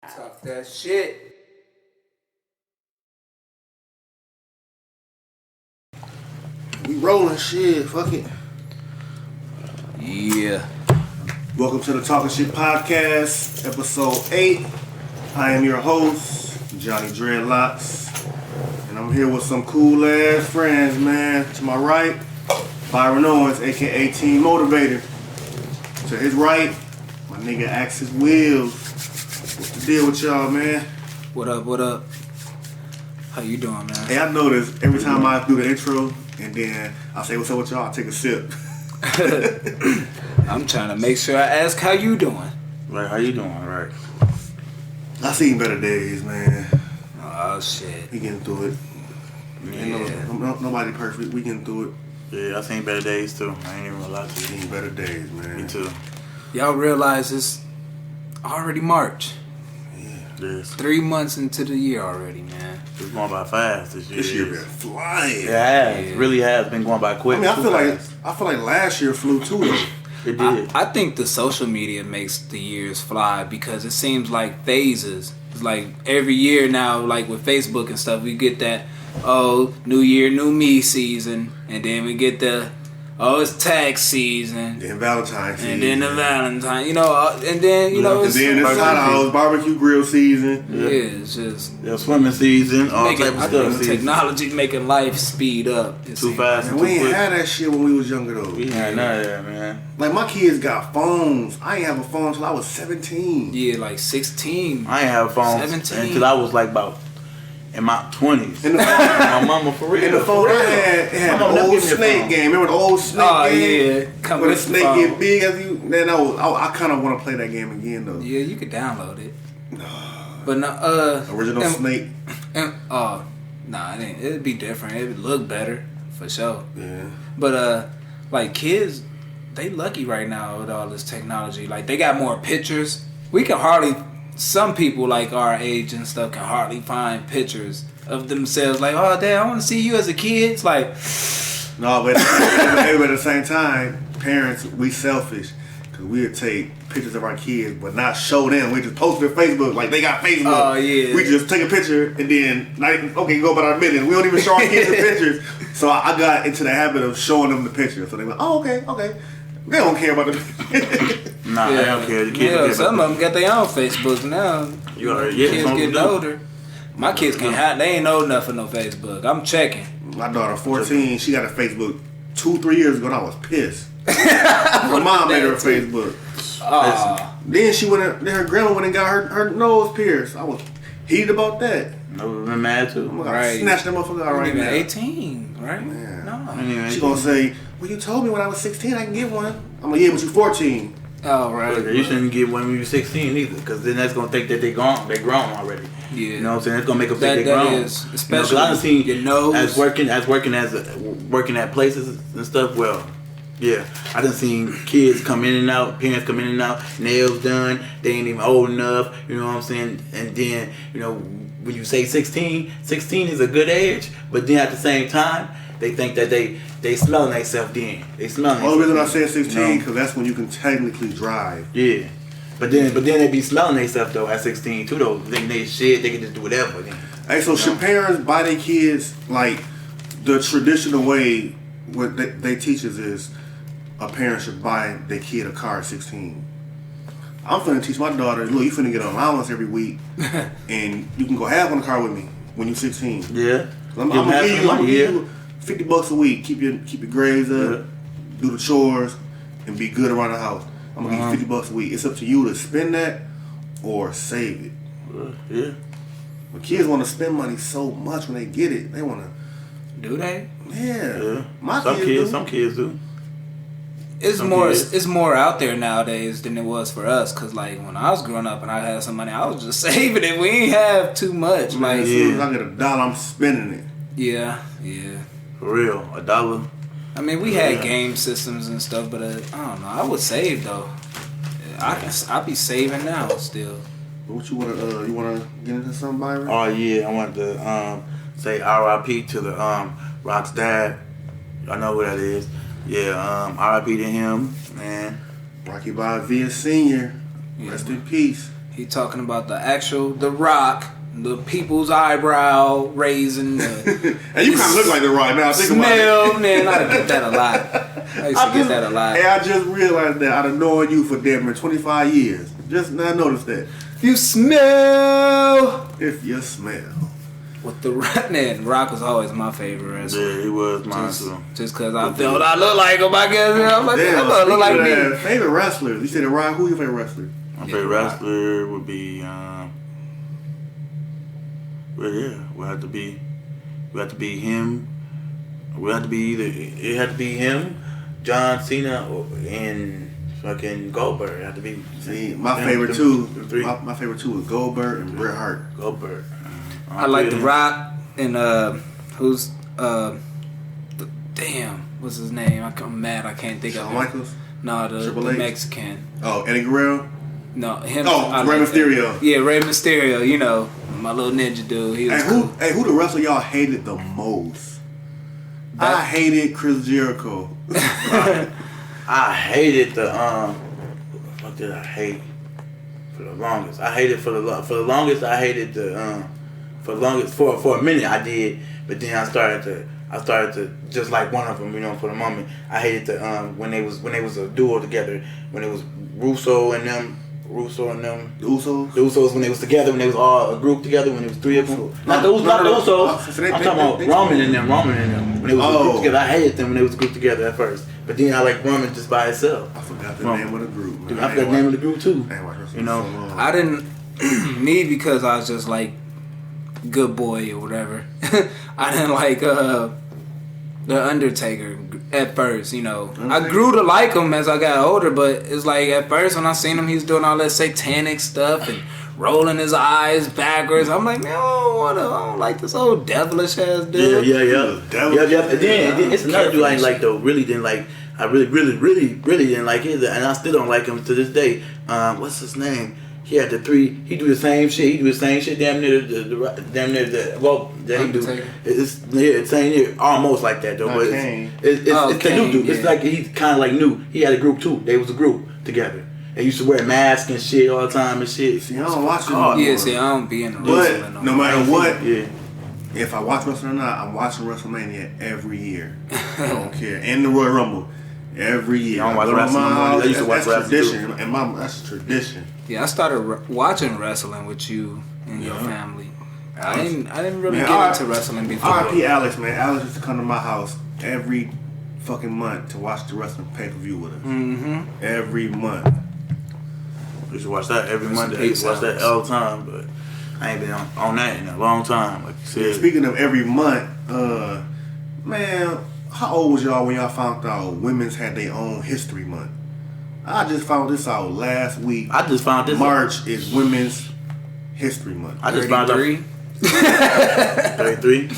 Talk that shit. We rolling shit, fuck it. Yeah. Welcome to the Talking Shit Podcast, episode 8. I am your host, Johnny Dreadlocks. And I'm here with some cool ass friends, man. To my right, Byron Owens, aka Team Motivator. To his right, my nigga Axis Wheels. What's the deal with y'all, man? What up, what up? How you doing, man? Hey, I notice every time I do the intro and then I say what's up with y'all, I take a sip. I'm trying to make sure I ask how you doing. Right, how you doing? Right. I seen better days, man. Oh, shit. We getting through it. Yeah. Nobody perfect. We getting through it. Yeah, I seen better days too. I ain't even gonna lie to you. Seen better days, man. Me too. Y'all realize it's already March. Yes. 3 months into the year already, man. It's going by fast this year. This year been flying. It has. Yeah. It really has been going by quick. I mean, I fast. feel like last year flew too, though. It did. I think the social media makes the years fly because it seems like phases. It's like every year now, like with Facebook and stuff, we get that, new year, new me season. And then we get it's tax season. Then Valentine's season. And then the Valentine, and then, and it's then it's hot house, barbecue grill season. Yeah, it's just Yeah, swimming season, all type of I stuff. think technology making life speed up. Too fast And and we too ain't quick. had that shit when we was younger, though. We ain't none of that, man. Like, my kids got phones. I ain't have a phone until I was 17. Yeah, like 16. I ain't have a phone 17. until I was like about in my 20s. And the phone, My mama for real. and the phone for I real. had, it had My mama the never old gave me a snake phone. game. Remember the old snake Oh, game? yeah. Come Where the with the snake phone. get big as you. Man, I kind of want to play that game again, though. Yeah, you could download it. But no, Original snake. Nah, it ain't. It'd be different. It'd look better for sure. Yeah. But like kids, they lucky right now with all this technology. Like they got more pictures. We can hardly. Some people like our age and stuff can hardly find pictures of themselves. Like, oh, Dad, I want to see you as a kid. It's like, No, but at the same time, parents, we selfish. Because we'll take pictures of our kids, but not show them. We just post it on Facebook. Like, they got Facebook. Oh, yeah. We just take a picture and then, go about our business. We don't even show our kids the pictures. So I got into the habit of showing them the picture. So they went, oh, okay. They don't care about the picture. Nah, I don't care. The kids don't care some about of them got their own Facebook now. You already- yeah, kids some getting do. older. My kids can't have. They ain't old enough for no Facebook. I'm checking. My daughter, 14, she got a Facebook 2-3 years ago, and I was pissed. My mom made her a Facebook. Then then her grandma went and got her nose pierced. I was heated about that. I would have been mad too. I'm gonna Right. snatch that motherfucker out I'm right even now. 18, right? Yeah. No. Anyway, She gonna say, well, you told me when I was 16 I can get one. I'm like, yeah, but you 14. Oh, right. You shouldn't get one when you're 16 either, because then that's gonna think that they grown already. Yeah. You know what I'm saying? It's gonna make them That- think they that grown. is, especially I've seen your nose. as working at places and stuff. Well, yeah, I done seen kids come in and out, parents come in and out, nails done. They ain't even old enough. You know what I'm saying? And then when you say 16 is a good age, but then at the same time they think that they smelling themselves then. They smelling. The only reason I said themselves, 16 because that's when you can technically drive. Yeah. But then they be smelling themselves though at 16 too though. They shit, they can just do whatever then. Hey, so should parents buy their kids like the traditional way? What they teach us is a parent should buy their kid a car at 16. I'm finna teach my daughter, look, you finna get an allowance every week, and you can go half on the car with me when you're 16. Yeah. I'm gonna give you $50 a week. Keep your grades up, do the chores, and be good around the house. I'm gonna give you $50 a week. It's up to you to spend that or save it. Yeah. But kids want to spend money so much when they get it. They want to. Do they? Yeah. My Some kids do. Some kids do. It's Some more. kids. It's more out there nowadays than it was for us. Cause like when I was growing up and I had some money, I was just saving it. We ain't have too much. Like As soon as I get $1, I'm spending it. yeah. For real. $1. I mean, we had game systems and stuff, but I don't know. I would save though. I'd be saving now still. What you wanna get into something, Byron? Oh yeah, I wanted to say R.I.P. to the Rock's dad. I know who that is. Yeah, R.I.P. to him, man. Rocky Balboa Sr. Rest in peace. He talking about the Rock, the people's eyebrow raising. And you kind of look like The Rock now. Think smell, about it. man. I get that a lot. I used to get that a lot. And I just realized that I've known you for damn near 25 years. Just now noticed that. You smell. If you smell. With the Rock, man, Rock was always my favorite wrestler. Yeah, he was mine too. Just because I felt I look like him, I guess. I'm like, Damn, I look like me. Favorite wrestlers? You said The Rock. Who's your favorite wrestler? My favorite wrestler would be, would have to be him. Would have to be it had to be him, John Cena, and fucking Goldberg. It had to be. See, my favorite two. My favorite two was Goldberg and Bret Hart. Goldberg. I like The Rock and who's damn, what's his name? I'm mad. I can't think of him. Michaels. No, the Mexican. Oh, Eddie Guerrero. No, him. Oh, Rey Mysterio. Yeah, Rey Mysterio. You know, my little ninja dude. He was cool. Who the wrestler y'all hated the most? I hated Chris Jericho. I hated the what did I hate for the longest? I hated for the longest. I hated the for a minute I did, but then I started to just like one of them, you know. For the moment, I hated the when they was a duo together, when it was Russo and them. The Usos when they was together, when they was all a group together, when it was three of them. Not the Usos. I'm talking about Roman and them. When they was a group together, I hated them when they was a group together at first. But then I like Roman just by itself. I forgot the name of the group. Dude, I forgot the name of the group too. You know, I didn't me because I was just like good boy or whatever. I didn't like The Undertaker at first, you know. I grew to like him as I got older, but it's like at first when I seen him, he was doing all that satanic stuff and rolling his eyes backwards. I'm like, no, I don't like this old devilish ass dude. Yeah. And then it's another dude I ain't like though. Really didn't like. I really didn't like it, and I still don't like him to this day. What's his name? He had the three. He do the same shit. Damn near the. Well, that he do. It's same almost like that though. But it's the new dude. It's like he's kind of like new. He had a group too. They was a group together. They used to wear masks and shit all the time and shit. See, I don't watch it. Yeah, see, I don't be in the wrestling. But no matter what, if I watch wrestling or not, I'm watching WrestleMania every year. I don't care. And the Royal Rumble every year. I don't watch wrestling. I used to watch wrestling tradition, and that's tradition. Yeah, I started watching wrestling with you and your family. I didn't really get into wrestling before. R.I.P. Alex, man. Alex used to come to my house every fucking month to watch the wrestling pay-per-view with us. Mm-hmm. Every month. We used to watch that every Monday. I used to watch that all the time, but I ain't been on that in a long time, like you said. Yeah, speaking of every month, man, how old was y'all when y'all found out women's had their own history month? I just found this out last week. March is Women's History Month. I just found out 33.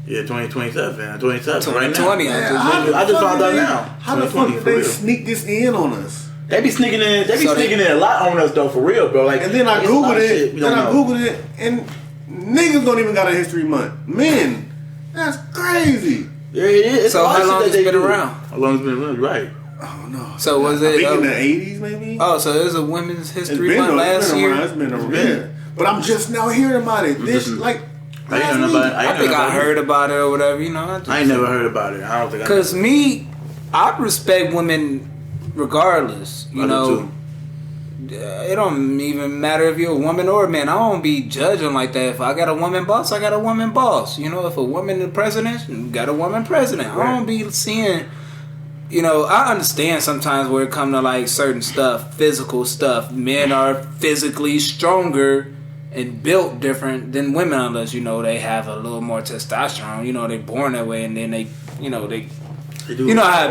Yeah, 2027. 2020. I just found out now. How the fuck did they sneak this in on us? They be sneaking in. They be sneaking in a lot on us though, for real, bro. Like, and then I googled it. And niggas don't even got a history month. Men, that's crazy. Yeah, it is. So how long has it been around? How long has it been around? Right. Oh no. So was it? I think in the 80s maybe. Oh, so there's a Women's History Month last year. It's been around. But I'm just now hearing about it. I think I heard about it or whatever. You know. I ain't never heard about it. I don't think. Because I respect women regardless. You know. It don't even matter if you're a woman or a man. I don't be judging like that. If I got a woman boss, I got a woman boss. You know, if a woman is president, got a woman president. Right. I don't be seeing. You know, I understand sometimes where it comes to like certain stuff, physical stuff. Men are physically stronger and built different than women, unless you know they have a little more testosterone. You know, they're born that way, and then they you know how it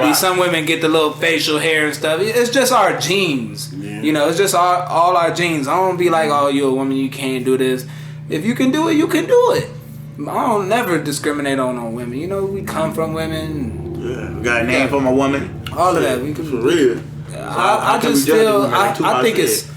be. Some women get the little facial hair and stuff. It's just our genes. Yeah. You know, it's just all our genes. I don't be like, oh, you're a woman, you can't do this. If you can do it, you can do it. I don't never discriminate on women. You know, we come from women. Yeah, we got a name for my woman. All of that. We can, for real. I just feel, I think it's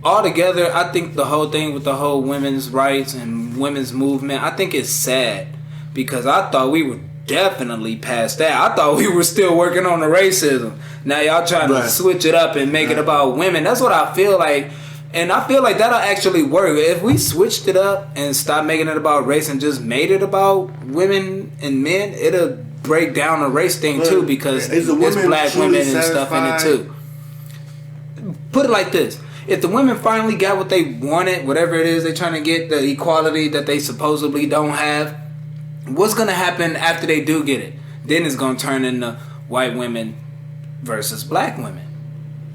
all together. I think the whole thing with the whole women's rights and women's movement, I think it's sad because I thought we were definitely past that. I thought we were still working on the racism. Now y'all trying to switch it up and make it about women. That's what I feel like. And I feel like that'll actually work. If we switched it up and stopped making it about race and just made it about women and men, it'll break down the race thing too, because there's black women and stuff in it too. Put it like this. If the women finally got what they wanted, whatever it is they're trying to get, the equality that they supposedly don't have, what's going to happen after they do get it? Then it's going to turn into white women versus black women.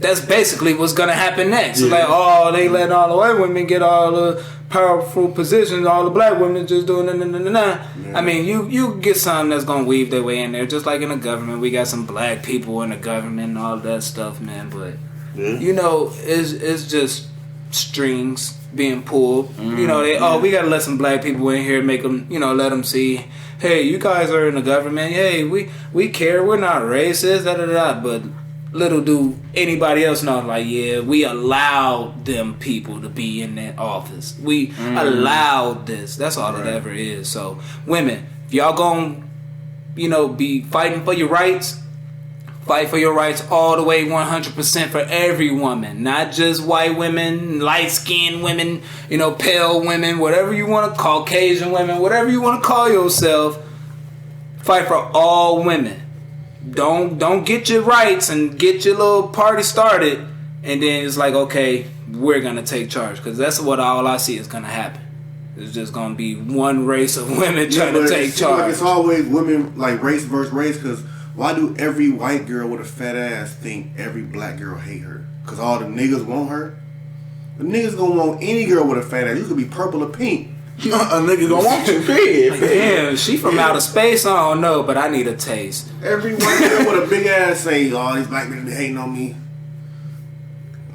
That's basically what's going to happen next. Yeah. Like, oh, they let all the white women get all the powerful positions, all the black women just doing Yeah. I mean, you get some that's going to weave their way in there, just like in the government. We got some black people in the government and all that stuff, man. But, you know, it's just strings being pulled. You know, we got to let some black people in here, make them, you know, let them see, hey, you guys are in the government. Hey, we care. We're not racist, But little do anybody else know, like, yeah, we allowed them people to be in that office. We allowed this. That's all it ever is. So, women, if y'all gonna, you know, be fighting for your rights, fight for your rights all the way 100% for every woman. Not just white women, light-skinned women, you know, pale women, whatever you want to call, Caucasian women, whatever you want to call yourself. Fight for all women. Don't get your rights and get your little party started, and then it's like, okay, we're gonna take charge, because that's what all I see is gonna happen. It's just gonna be one race of women trying to take charge. Like it's always women, like race versus race. Because why do every white girl with a fat ass think every black girl hate her? Because all the niggas want her. The niggas gonna want any girl with a fat ass. You could be purple or pink. A nigga gonna want you, like, damn, she from outer space, I don't know, but I need a taste. Every white girl with a big ass say, oh, these black men, they hating on me.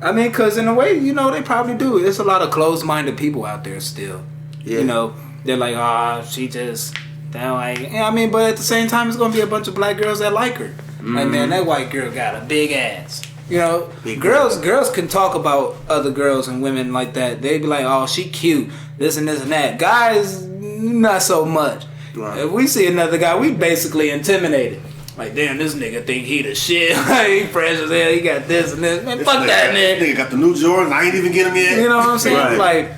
I mean, because in a way, you know, they probably do. There's a lot of closed-minded people out there still. Yeah. You know, they're like, she just, they're like, yeah, I mean, but at the same time, it's going to be a bunch of black girls that like her. Like, man, that white girl got a big ass. You know, girls can talk about other girls and women like that. They be like, oh, she cute, this and that. Guys, not so much. Right. If we see another guy, we basically intimidated. Like, damn, this nigga think he the shit. He fresh as hell. He got this and this. Man, this fuck that nigga. Nigga got the new Jordans. I ain't even get him yet. You know what I'm saying? Right. Like,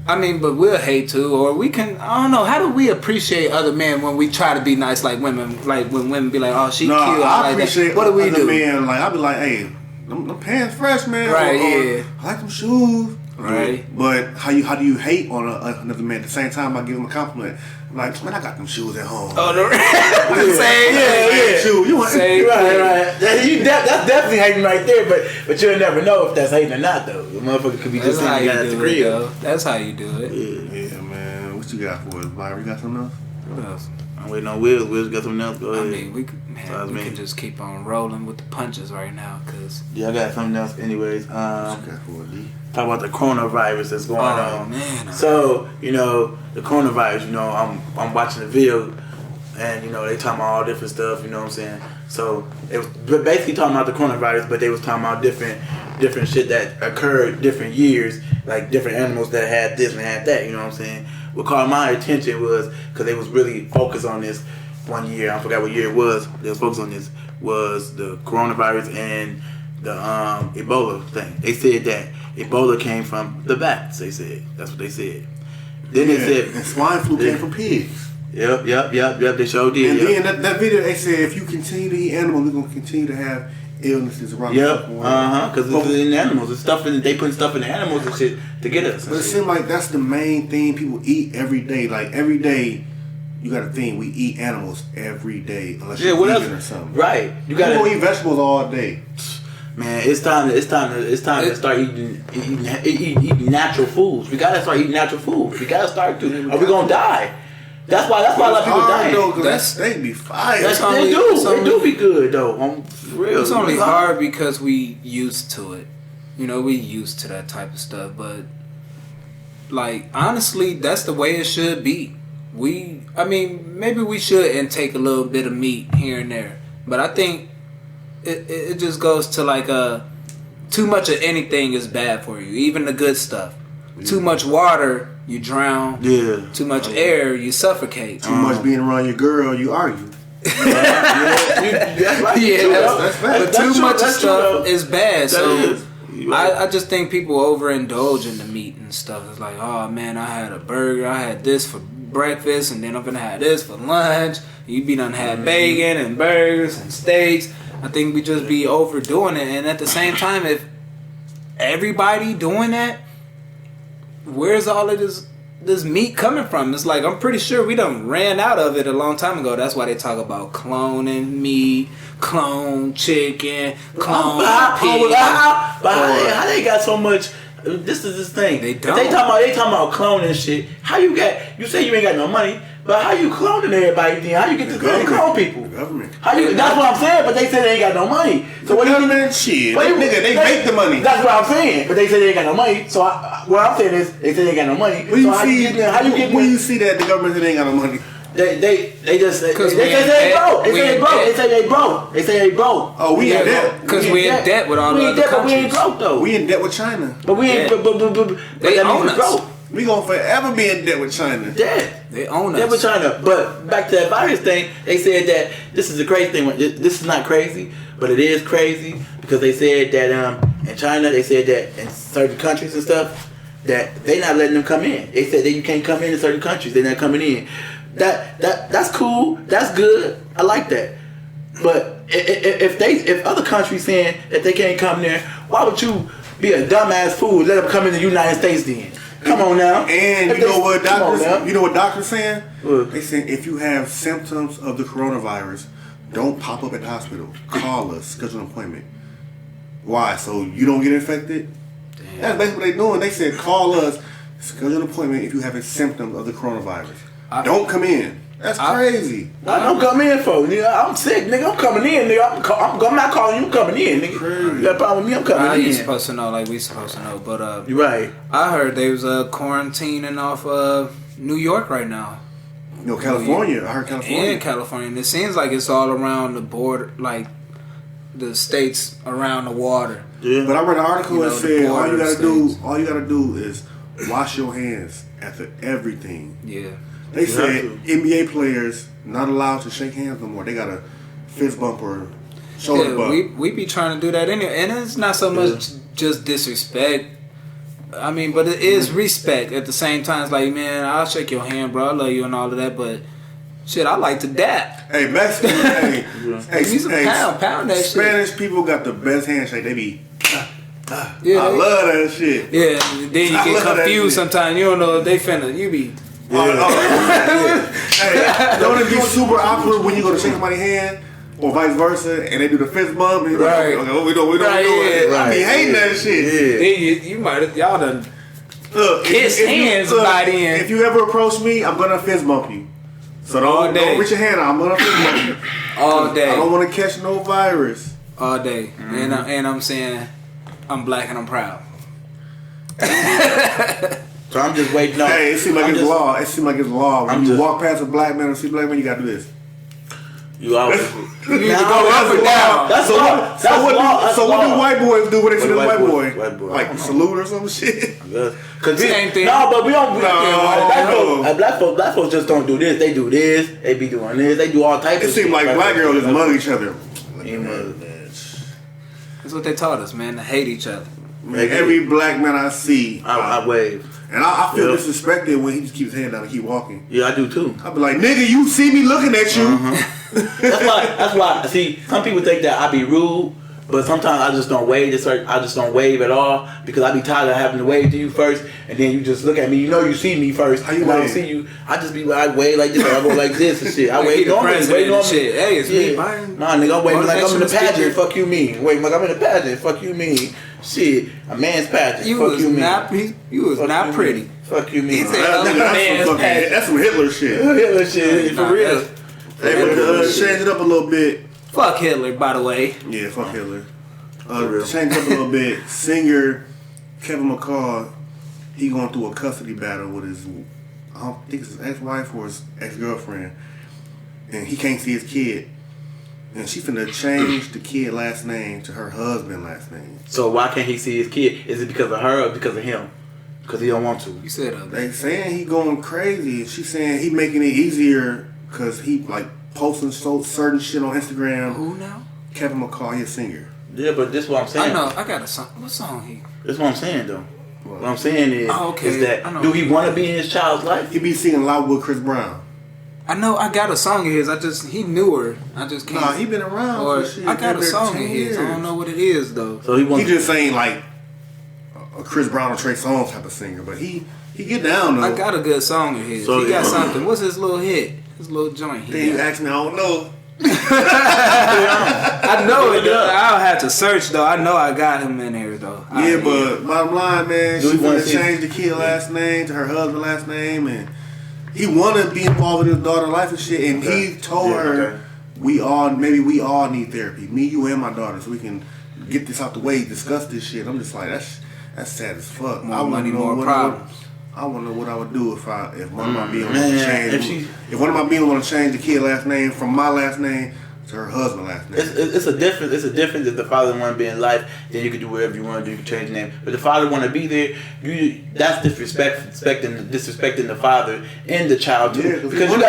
I mean, but we'll hate too, or we can. I don't know. How do we appreciate other men when we try to be nice like women? Like when women be like, oh, she cute. I appreciate that. What do we do? Men, like I be like, hey. Them pants fresh, man. Right, yeah. I like them shoes. Right. But how do you hate on another man at the same time? I give him a compliment. Like, man, I got them shoes at home. Oh, the same, yeah. Shoe. You want right. That's definitely hating right there. But you'll never know if that's hating or not, though. The motherfucker could be just saying you got at the crib. That's how you do it. Yeah, man. What you got for us, Byron? You got something else? What else? I'm waiting on Will. Will's got something else. Go ahead. I mean, we can just keep on rolling with the punches right now, cause I got something else. Anyways, what you got for it, D? Talk about the coronavirus that's going on. Man. So the coronavirus. I'm watching the video, and they talking about all different stuff. You know what I'm saying? So it was basically talking about the coronavirus, but they was talking about different shit that occurred different years, like different animals that had this and had that. You know what I'm saying? What caught my attention was because they was really focused on this one year. I forgot what year it was. They was focused on this was the coronavirus and the Ebola thing. They said that Ebola came from the bats. They said that's what they said. Then they said and swine flu came from pigs. Yep. They showed did. And then that video they said if you continue to eat animals, we're gonna continue to have illnesses around. Yep. Because it's in animals. It's stuff they putting stuff in the animals and shit to get us. But it seems like that's the main thing people eat every day. Like every day, you got to think we eat animals every day unless you're vegan or something. Right. You got to eat vegetables all day. Man, it's time to start eating natural foods. We gotta start eating natural foods. We gotta start to. Or we gonna die. That's why a lot of people dying. Though, that steak be fire. They do be good though. For real. It's only hard because we used to it. We used to that type of stuff. But like honestly, that's the way it should be. Maybe we should intake a little bit of meat here and there. But I think it just goes to like too much of anything is bad for you. Even the good stuff. Yeah. Too much water, you drown. Yeah. Too much air, you suffocate. Too much being around your girl, you argue. That's right. That's fact. But too much stuff is bad. So I just think people overindulge in the meat and stuff. It's like, oh man, I had a burger, I had this for breakfast, and then I'm gonna have this for lunch. You be done had bacon and burgers and steaks. I think we just be overdoing it, and at the same time, if everybody doing that, where's all of this meat coming from? It's like, I'm pretty sure we done ran out of it a long time ago. That's why they talk about cloning meat, clone chicken, clone pig. How they got so much? This is this thing. They don't. They talking about cloning shit. How you say you ain't got no money, but how you cloning everybody then? How you get to clone people? The government. That's what I'm saying, but they say they ain't got no money. So what government shit. Nigga, they make the money. That's what I'm saying, but they say they ain't got no money. So what I'm saying is they say they ain't got no money. Where you see that the government said they ain't got no money? They just say they broke. They say they broke. Oh, we in debt. Because we in debt with all the other countries. We ain't broke though. We in debt with China. But we ain't. They own us. We gonna forever be in debt with China. Debt. They own us. Debt with China. But back to that virus thing, they said that this is the crazy thing. This is not crazy, but it is crazy because they said that in China, they said that in certain countries and stuff that they not letting them come in. They said that you can't come in certain countries. They're not coming in. That's cool. That's good. I like that. But if other countries saying that they can't come there, why would you be a dumbass fool? Let them come in the United States then. Come on now. And you know what doctors saying? They saying if you have symptoms of the coronavirus, don't pop up at the hospital. Call us. Schedule an appointment. Why? So you don't get infected? Damn. That's basically what they're doing. They said call us. Schedule an appointment if you have symptoms of the coronavirus. Don't come in. That's crazy. I don't come in for, nigga. I'm sick, nigga. I'm coming in, nigga. I'm not calling you. I'm coming in, nigga. Crazy. You got a problem with me? I'm coming in. You supposed to know like we supposed to know, but you're right. I heard they was quarantining off New York right now. No, California. I heard California. And California. And it seems like it's all around the border, like the states around the water. Yeah. But I read an article that said all you gotta do is wash your hands after everything. Yeah. They said NBA players not allowed to shake hands no more. They got a fist bump or shoulder bump. We be trying to do that anyway, and it's not so much just disrespect. I mean, but it is respect at the same time. It's like, man, I'll shake your hand, bro. I love you and all of that, but shit, I like to dap. Hey, Mexican, pound that shit. Spanish people got the best handshake. They be. I love that shit. Yeah, then you get confused sometimes. You don't know if they finna. You be. Hey, don't it be super awkward when you go to shake somebody's hand or vice versa and they do the fist bump and you're like, okay, what we doing? I be hating that shit. Yeah. You might y'all done kiss hands by then. If you ever approach me, I'm gonna fist bump you. So don't reach your hand out. I'm gonna fist bump you. All day. I don't want to catch no virus. All day. Mm-hmm. And I'm saying I'm black and I'm proud. So I'm just waiting on. Hey, it seems like it's law. It seems like it's law. When you walk past a black man or see a black man, you gotta do this. You always you need to go up and down. That's law. So what do white boys do when they see the white boy? White boy. Like salute or some shit? Same thing. No, but we don't. Black folks just don't do this. They do this. They be doing this. They do all types of shit. It seems like black girls just mug each other. That's what they taught us, man, to hate each other. Man, every black man I see, I wave. And I feel disrespected when he just keeps his hand down and keep walking. Yeah, I do too. I be like, nigga, you see me looking at you. That's why. See, some people think that I be rude, but sometimes I just don't wave. I just don't wave at all because I be tired of having to wave to you first, and then you just look at me. You know, you see me first. How you wave? I don't see you. I just be like, I wave like this, or I go like this and shit. I wave normally. Shit. Hey, it's me, Byron. Nah, nigga, I'm waving like I'm in the pageant. Fuck you, mean. Waving like I'm in the pageant. Fuck you, mean. Shit, a man's pageant. You was not pretty. Fuck you, mean. That's some Hitler shit. Hitler shit, for real. Hey, but change it up a little bit. Fuck Hitler, by the way. Yeah, fuck Hitler. Change it up a little bit. Singer Kevin McCall, he going through a custody battle with his, I don't think it's his ex-wife or his ex-girlfriend, and he can't see his kid. And she finna change the kid last name to her husband last name. So why can't he see his kid? Is it because of her or because of him? Because he don't want to. You said they saying he going crazy. She's saying he making it easier because he like posting certain shit on Instagram. Who now? Kevin McCall, he's a singer. Yeah, but this is what I'm saying. I know. I got a song. What song he? That's what I'm saying though. What I'm saying is, is that I do he want to be in his child's life? He be singing loud with Chris Brown. I know. I got a song of his. He newer. I just can't. Nah, he been around. Or for shit. I got a song of years. his. I don't know what it is though. So he just ain't like a Chris Brown or Trey Songz type of singer, but he get down though. I got a good song of his. So he got something. What's his little hit? His little joint. Then you ask me, I don't know. I know it. I'll have to search though. I know I got him in here though. But bottom line, man, Do she he wanna wanna change the kid last name to her husband's last name, and he wanna be involved in his daughter's life and shit. And he told her, we all need therapy. Me, you, and my daughter, so we can get this out the way, discuss this shit. I'm just like, that's sad as fuck. More money, more problems. I want to know what I would do if one of my beings want to change. If one of my beings want to change the kid last name from my last name to her husband's last name. It's a difference. It's a difference if the father want to be in life, then you can do whatever you want to do. You can change the name. But the father want to be there. That's disrespecting the father and the child too. Yeah, because you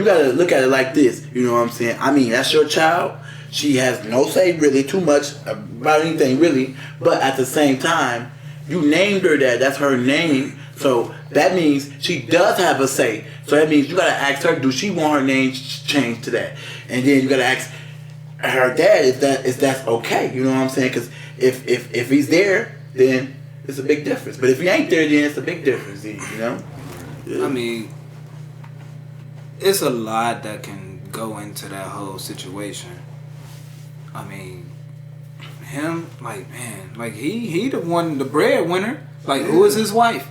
gotta look at it like this. You know what I'm saying? I mean, that's your child. She has no say really too much about anything really. But at the same time, you named her that. That's her name. So that means she does have a say. So that means you gotta ask her, do she want her name changed to that? And then you gotta ask her dad if that's okay. You know what I'm saying? Because if he's there, then it's a big difference. But if he ain't there, then it's a big difference. You know? Yeah. I mean, it's a lot that can go into that whole situation. I mean, him, like, man, like he the one, the breadwinner. Like, who is his wife?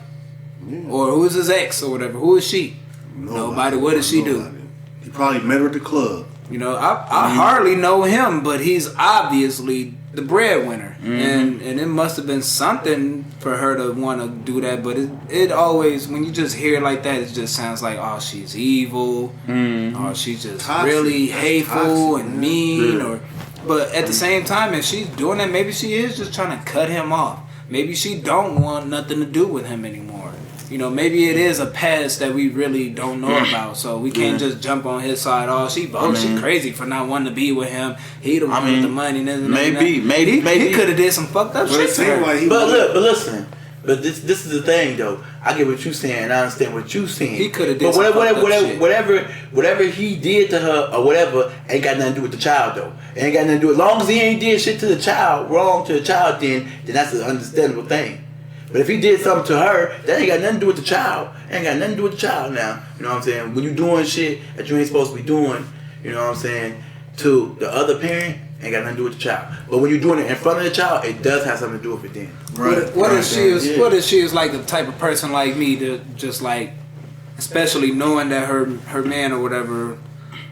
Yeah. Or who is his ex or whatever? Who is she? Nobody. What does she do? He probably met her at the club. You know, I hardly know him, but he's obviously the breadwinner. And it must have been something for her to want to do that. But it always, when you just hear it like that, it just sounds like, oh, she's evil. Or she's just toxic. Really hateful and mean. Yeah. But at the same time, if she's doing that, maybe she is just trying to cut him off. Maybe she don't want nothing to do with him anymore. You know, maybe it is a past that we really don't know about. So we can't just jump on his side. Oh, she crazy for not wanting to be with him. He the one with the money. Maybe he could have did some fucked up shit to her. Like but listen. But this is the thing though. I get what you saying and I understand what you saying. He could have did whatever he did to her or whatever ain't got nothing to do with the child though. It ain't got nothing to do. As long as he ain't did shit to the child, wrong to the child, then that's an understandable thing. But if he did something to her, that ain't got nothing to do with the child. Ain't got nothing to do with the child now. You know what I'm saying? When you doing shit that you ain't supposed to be doing, you know what I'm saying, to the other parent, ain't got nothing to do with the child. But when you're doing it in front of the child, it does have something to do with it then. Right. What if she is like the type of person like me to just like, especially knowing that her man or whatever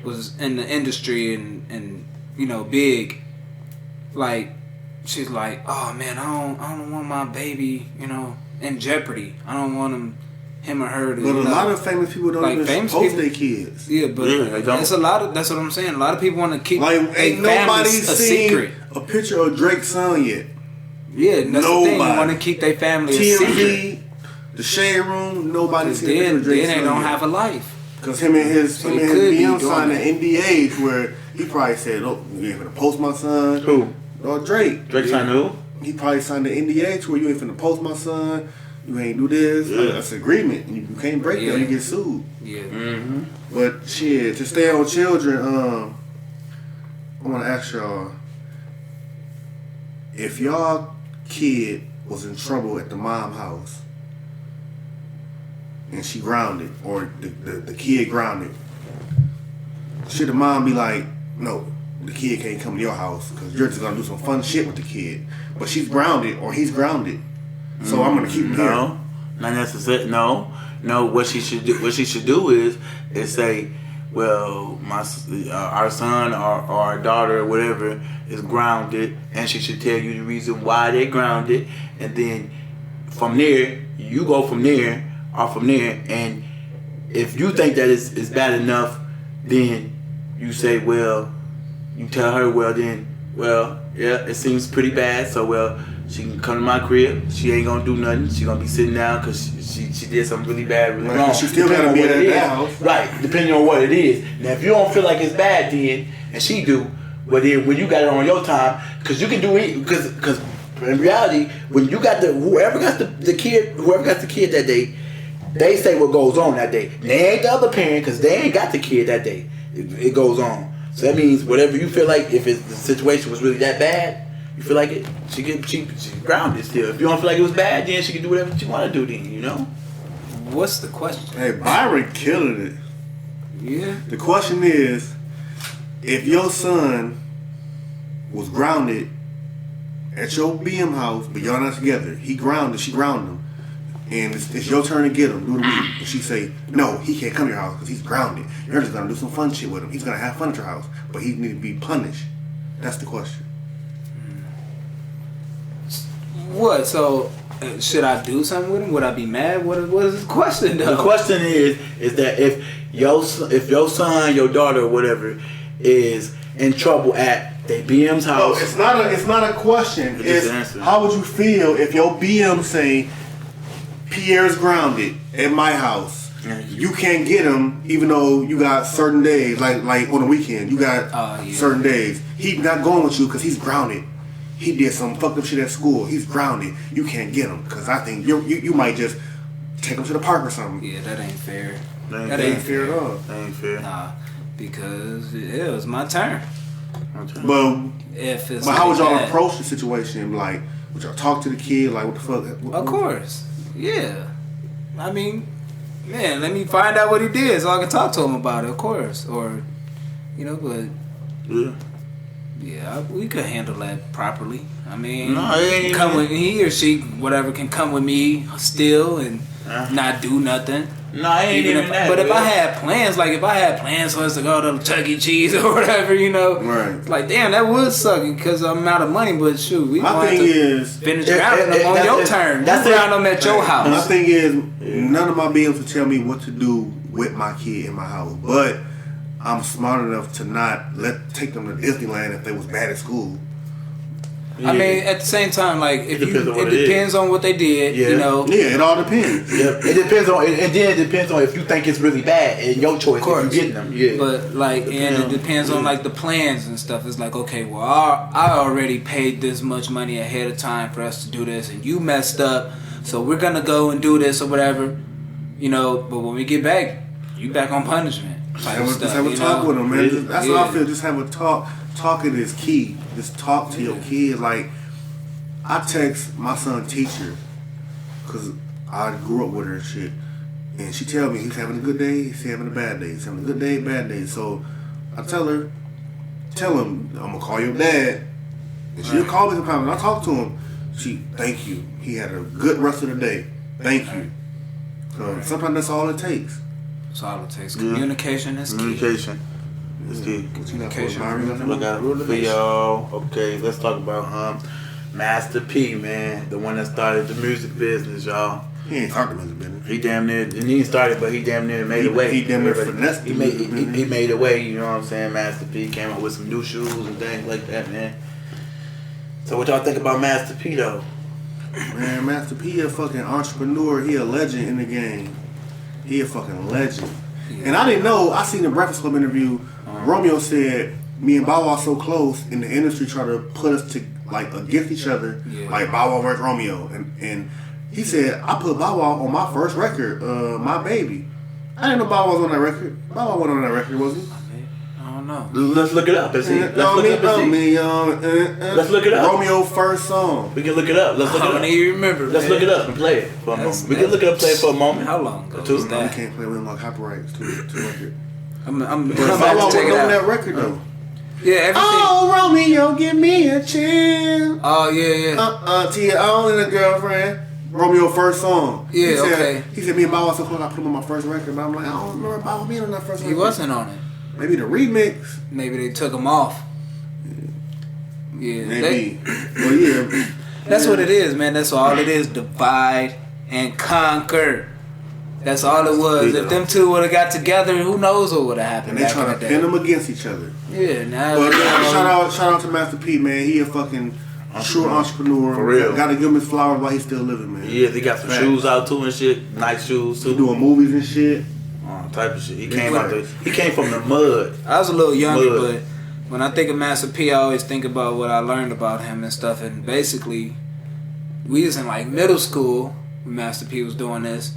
was in the industry and you know, big, like, she's like, oh man, I don't want my baby, you know, in jeopardy. I don't want him or her to. But a lot of famous people don't like even post their kids. Yeah, but it's a lot of. That's what I'm saying. A lot of people want to keep like ain't nobody seen secret. A picture of Drake's son yet. Yeah, that's the thing. You want to keep their family a secret. The Shade Room, nobody seen a picture of Drake's son. Then they don't have a life. Because him and his BM signed an NDA where he probably said, "Oh, you ain't gonna post my son." Who? Drake. Drake signed who? He probably signed the NDA to where you ain't finna post my son. You ain't do this. Yeah. That's an agreement. You can't break that. You get sued. Yeah. Mm-hmm. But shit, to stay on children, I want to ask y'all, if y'all kid was in trouble at the mom house and she grounded, or the kid grounded, should the mom be like, no, the kid can't come to your house because you're just gonna do some fun shit with the kid, but she's grounded or he's grounded, so I'm gonna keep him here. No, not necessarily. No. What she should do is say, well, our son or our daughter or whatever is grounded, and she should tell you the reason why they're grounded, and then from there you go from there, and if you think that is bad enough, then you say, well, you tell her, yeah, it seems pretty bad, so she can come to my crib. She ain't gonna do nothing. She gonna be sitting down because she did something really bad, really wrong. She still gotta be at that house. Right, depending on what it is. Now, if you don't feel like it's bad then, and she do, But then when you got it on your time, because you can do it, because in reality, when you got whoever got the kid that day, they say what goes on that day. They ain't the other parent because they ain't got the kid that day. It goes on. So that means whatever you feel like, if the situation was really that bad, you feel like it, she's grounded still. If you don't feel like it was bad, then she can do whatever she want to do then, you know? What's the question? Hey, Byron killing it. Yeah. The question is, if your son was grounded at your BM house, but y'all not together, she grounded him, and it's your turn to get him, do the week, and she say, no, he can't come to your house because he's grounded. You're just going to do some fun shit with him. He's going to have fun at your house, but he need to be punished. That's the question. What? So, should I do something with him? Would I be mad? What is the question, though? The question is that if your son, your daughter, or whatever, is in trouble at their BM's house. No, it's not a question. It's how would you feel if your BM say Pierre's grounded at my house? You can't get him even though you got certain days, like on the weekend, you got certain days. He's not going with you because he's grounded. He did some fucked up shit at school. He's grounded. You can't get him because I think you might just take him to the park or something. Yeah, that ain't fair. That ain't fair at all. That ain't fair. Nah, because it was my turn. But how would y'all approach the situation? Like, would y'all talk to the kid? Like, what the fuck? Of course. Yeah. I mean, man, let me find out what he did so I can talk to him about it, of course. Or, but... Yeah, we could handle that properly. I mean, he or she, whatever, can come with me still and not do nothing. No, I ain't even that. But if I had plans for us to go to Chuck E. Cheese or whatever, right? Like, damn, that would suck because I'm out of money. But shoot, we my thing is finish grounding them on your turn. You ground them at your house. My thing is, none of my bills will tell me what to do with my kid in my house, but I'm smart enough to not take them to Disneyland if they was bad at school. Yeah. I mean, at the same time, like it depends on what they did. Yeah. It all depends. Yeah, it depends on, and then it depends on if you think it's really bad and your choice if you getting them. Yeah, but it depends on like the plans and stuff. It's like, okay, well, I already paid this much money ahead of time for us to do this, and you messed up, so we're gonna go and do this or whatever, But when we get back, you back on punishment. Just have a talk with them, man. That's what I feel. Just have a talk. Talking is key. Just talk to your kid. Like, I text my son teacher because I grew up with her and shit, and she tell me he's having a good day, he's having a bad day, he's having a good day, bad day. So I tell him, I'm gonna call your dad, and she'll call me sometimes. And I talk to him. Thank you. He had a good rest of the day. Thank you. Sometimes that's all it takes. That's all it takes. Communication is key. Communication. Look out for y'all. Okay, let's talk about Master P, man, the one that started the music business, y'all. He ain't started the music business. He damn near, and he didn't start it, but he damn near made a way. He damn near finessed. He made a way. You know what I'm saying? Master P came up with some new shoes and things like that, man. So what y'all think about Master P though? Man, Master P a fucking entrepreneur. He a legend in the game. He a fucking legend. And I didn't know. I seen the Breakfast Club interview. Romeo said, me and Bow Wow so close in the industry try to put us to like against each other, like Bow Wow versus Romeo. And he said, I put Bow Wow on my first record, My Baby. I didn't know Bow Wow was on that record. Bow Wow wasn't on that record, was he? I don't know. Let's look it up and see. Let's look it up. Romeo's first song. We can look it up. Let's look it up. I don't even remember. Let's look it up and play it for a moment. We can look it up, play it for a moment. How long ago was that? We can't play with him like copyrights to record. I'm Bow Wow wasn't on that record though. Yeah, everything. Oh, Romeo, give me a chance. Oh, yeah. To your only girlfriend. Romeo's first song. Yeah, He said, me and Bow Wow so close, I put him on my first record. But I'm like, I don't remember Bow Wow being on that first record. He wasn't on it. Maybe the remix. Maybe they took him off. Yeah. Maybe. That's what it is, man. That's all it is. Divide and conquer. That's all it was. If them two would have got together, who knows what would have happened. And they trying to pin them against each other. Yeah, now. But shout out to Master P, man. He a fucking true entrepreneur. For real. Gotta give him his flowers while he's still living, man. Yeah, they got some shoes out too and shit. Nice shoes too. He doing movies and shit. Type of shit. He came from the mud. I was a little younger, but when I think of Master P, I always think about what I learned about him and stuff. And basically, we was in like middle school when Master P was doing this.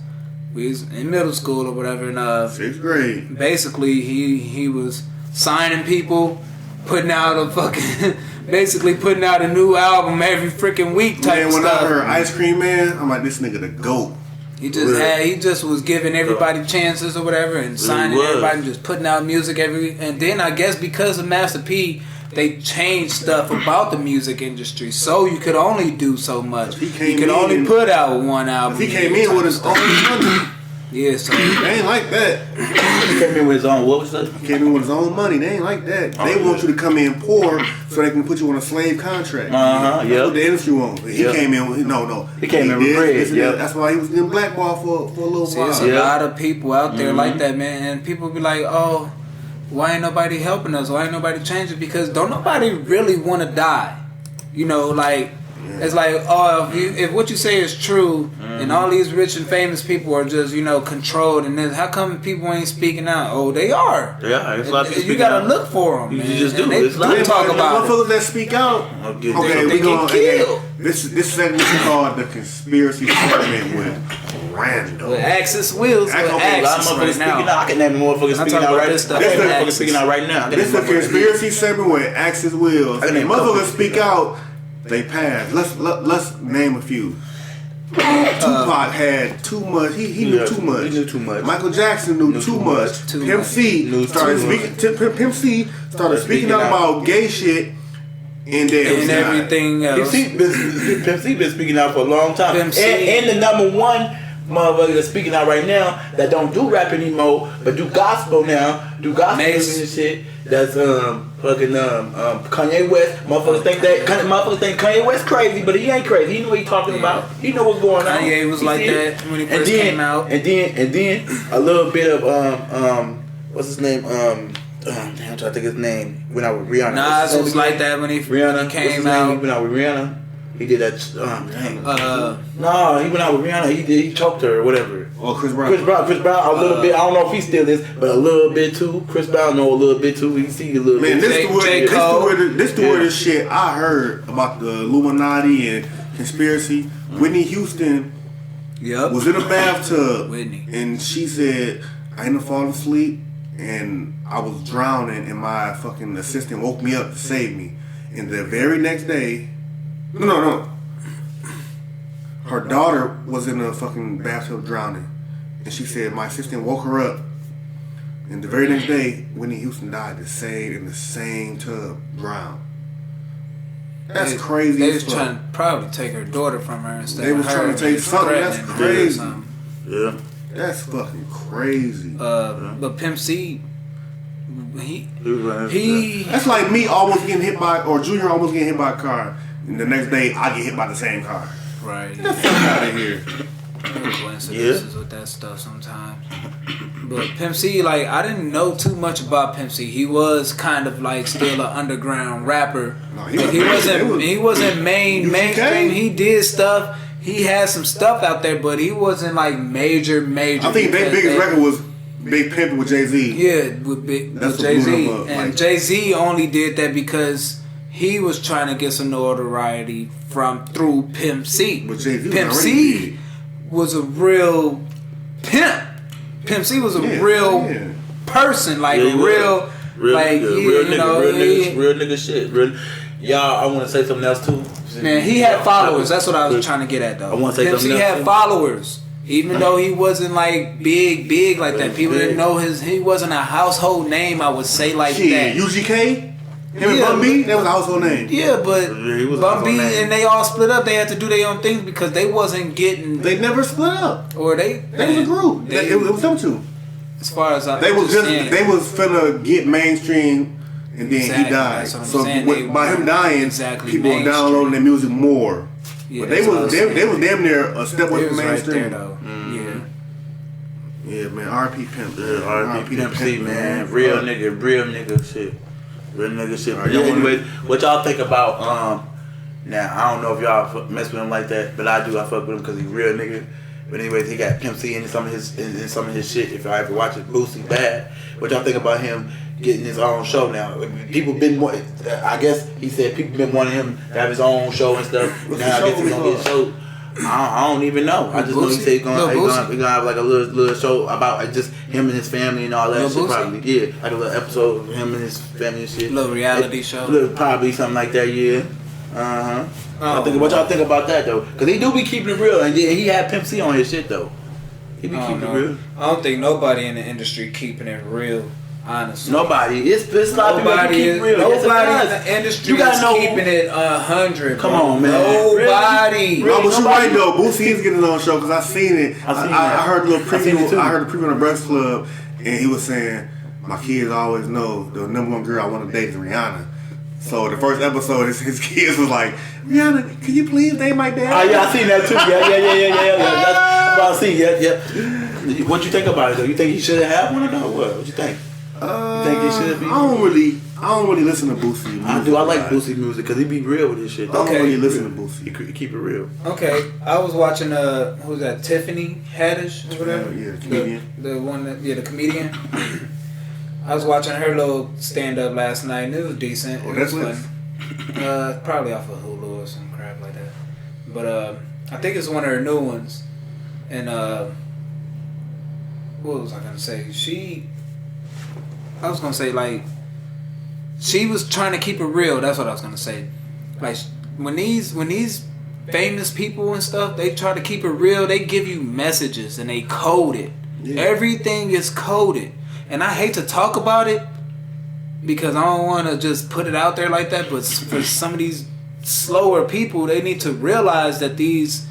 We was in middle school or whatever, and 6th grade. Basically, he was signing people, putting out a fucking, basically putting out a new album every freaking week type Man, when stuff. I heard Ice Cream Man, I'm like, this nigga the GOAT. He just was giving everybody chances or whatever, and signing everybody, and just putting out music and then I guess because of Master P, they changed stuff about the music industry, so you could only do so much. You could only put out one album. He came in with his own money. Yeah, so they ain't like that. He came in with his own, what was that? He came in with his own money. They ain't like that. They want you to come in poor so they can put you on a slave contract. That's what the industry wants. He came in with, no. He came in with bread, That's why he was getting blackballed for a little while. There's a lot of people out there like that, man, and people be like, oh, why ain't nobody helping us? Why ain't nobody changing? Because don't nobody really want to die. You know, like, it's like, oh, if what you say is true, and all these rich and famous people are just, you know, controlled, and then how come people ain't speaking out? Oh, they are. Yeah, it's a lot of people. You gotta look for them. You man. just do. And they do talk about motherfuckers that speak out. Okay, we gonna kill. This segment is called the conspiracy segment with Randall. With Axis Wheels. With Axis right now. I can name motherfuckers speaking out right now. Motherfuckers speaking out right now. This is a conspiracy segment with Axis Wheels. And motherfuckers speak out. They passed. Let's name a few. Tupac had too much. He knew too much. He knew too much. Michael Jackson knew too much. Pimp C started speaking out about gay shit and everything else. Pimp C been speaking out for a long time. And the number one motherfucker that's speaking out right now that don't do rap anymore but do gospel now. Do gospel music and shit. That's Kanye West. Motherfuckers think Kanye West crazy, but he ain't crazy. He know what he talking about. He know what's going on. Kanye was like that when he first came out. And then a little bit of what's his name? I'm trying to think his name. When I was Rihanna. Nas was like that when he came out. When I was Rihanna. He did that. No, he went out with Rihanna. He choked her or whatever. Oh, Chris Brown. A little bit. I don't know if he still is, but a little bit too. Chris Brown know a little bit too. He see a little bit. Man, this the word of shit I heard about the Illuminati and conspiracy. Whitney Houston was in a bathtub, and she said, "I ended up falling asleep, and I was drowning, and my fucking assistant woke me up to save me." And the very next day. No. Her daughter was in a fucking bathtub drowning. And she said my assistant woke her up. And the very next day, Whitney Houston died in the same tub, drowned. That's crazy. They was trying to probably take her daughter from her instead. They was trying to take something. That's crazy. Yeah. That's fucking crazy. But Pimp C, he that's like me almost getting hit by, or Junior almost getting hit by a car. And the next day, I get hit by the same car. Right. Get the fuck out of here. Coincidences with that stuff sometimes. But Pimp C, like, I didn't know too much about Pimp C. He was kind of like still an underground rapper. No, he wasn't mainstream. He did stuff. He had some stuff out there, but he wasn't like major. I think their biggest record was Big Pimpin' with Jay-Z. Yeah, with Jay-Z. And Jay-Z only did that because he was trying to get some notoriety through Pimp C. Pimp C was a real pimp. Pimp C was a real person, like real nigga shit. Y'all, I want to say something else too. Man, he had followers. That's what I was trying to get at, though. I want to say Pimp C had followers, even though he wasn't like big like that. People didn't know he wasn't a household name. I would say like that. UGK. Him and Bun B, that was a household name. Yeah, but Bun B and they all split up. They had to do their own things because they wasn't getting. They never split up. Or they was a group. It was them two. As far as they was finna get mainstream, and then he died. So by him dying, people were downloading their music more. Yeah, but they was damn near a step away from mainstream. Right there, yeah, man. R.P. Pimp. R.P. Pimp C, man. Real nigga shit. Real nigga shit. Anyway, what y'all think about now? I don't know if y'all mess with him like that, but I do. I fuck with him because he's real nigga. But anyways, he got Pimp C in some of his shit. If I ever watch it, Boosie bad. What y'all think about him getting his own show now? People been more. I guess he said people been wanting him to have his own show and stuff. Now I guess he's gonna get a show. I don't even know. I just know he said he's gonna have like a little show about just him and his family and all that shit. Probably, yeah, like a little episode of him and his family and shit. Little reality show. Probably something like that. Yeah. What y'all think about that though? Cause he do be keeping it real, and yeah, he had Pimp C on his shit though. He be keeping it real. I don't think nobody in the industry keeping it real. Honestly, nobody. It's a lot of people that keep it real. Nobody in the industry is keeping it 100. Come on, man. Nobody. No, but you're right though. Boosie is getting on the show because I seen it. I heard a little preview. I heard the preview on the Breakfast Club, and he was saying, "My kids always know the number one girl I want to date is Rihanna." So the first episode, his kids was like, "Rihanna, can you please date my dad?" Oh yeah, I seen that too. Yeah. That's what I seen. Yeah. What you think about it though? You think he should have one or no? What you think? You think he should be? I don't really listen to Boosie music. I do. I like Boosie music because he be real with his shit. I don't really listen to Boosie. He keep it real. Okay, I was watching who's that? Tiffany Haddish or whatever. Yeah, comedian. The one that the comedian. I was watching her little stand up last night and it was decent. Oh, it was Netflix? fun. Probably off of Hulu or some crap like that. But I think it's one of her new ones. And what was I gonna say? I was gonna say like she was trying to keep it real. That's what I was gonna say. Like when these famous people and stuff, they try to keep it real. They give you messages and they code it. Yeah. Everything is coded, and I hate to talk about it because I don't want to just put it out there like that. But for some of these slower people, they need to realize that these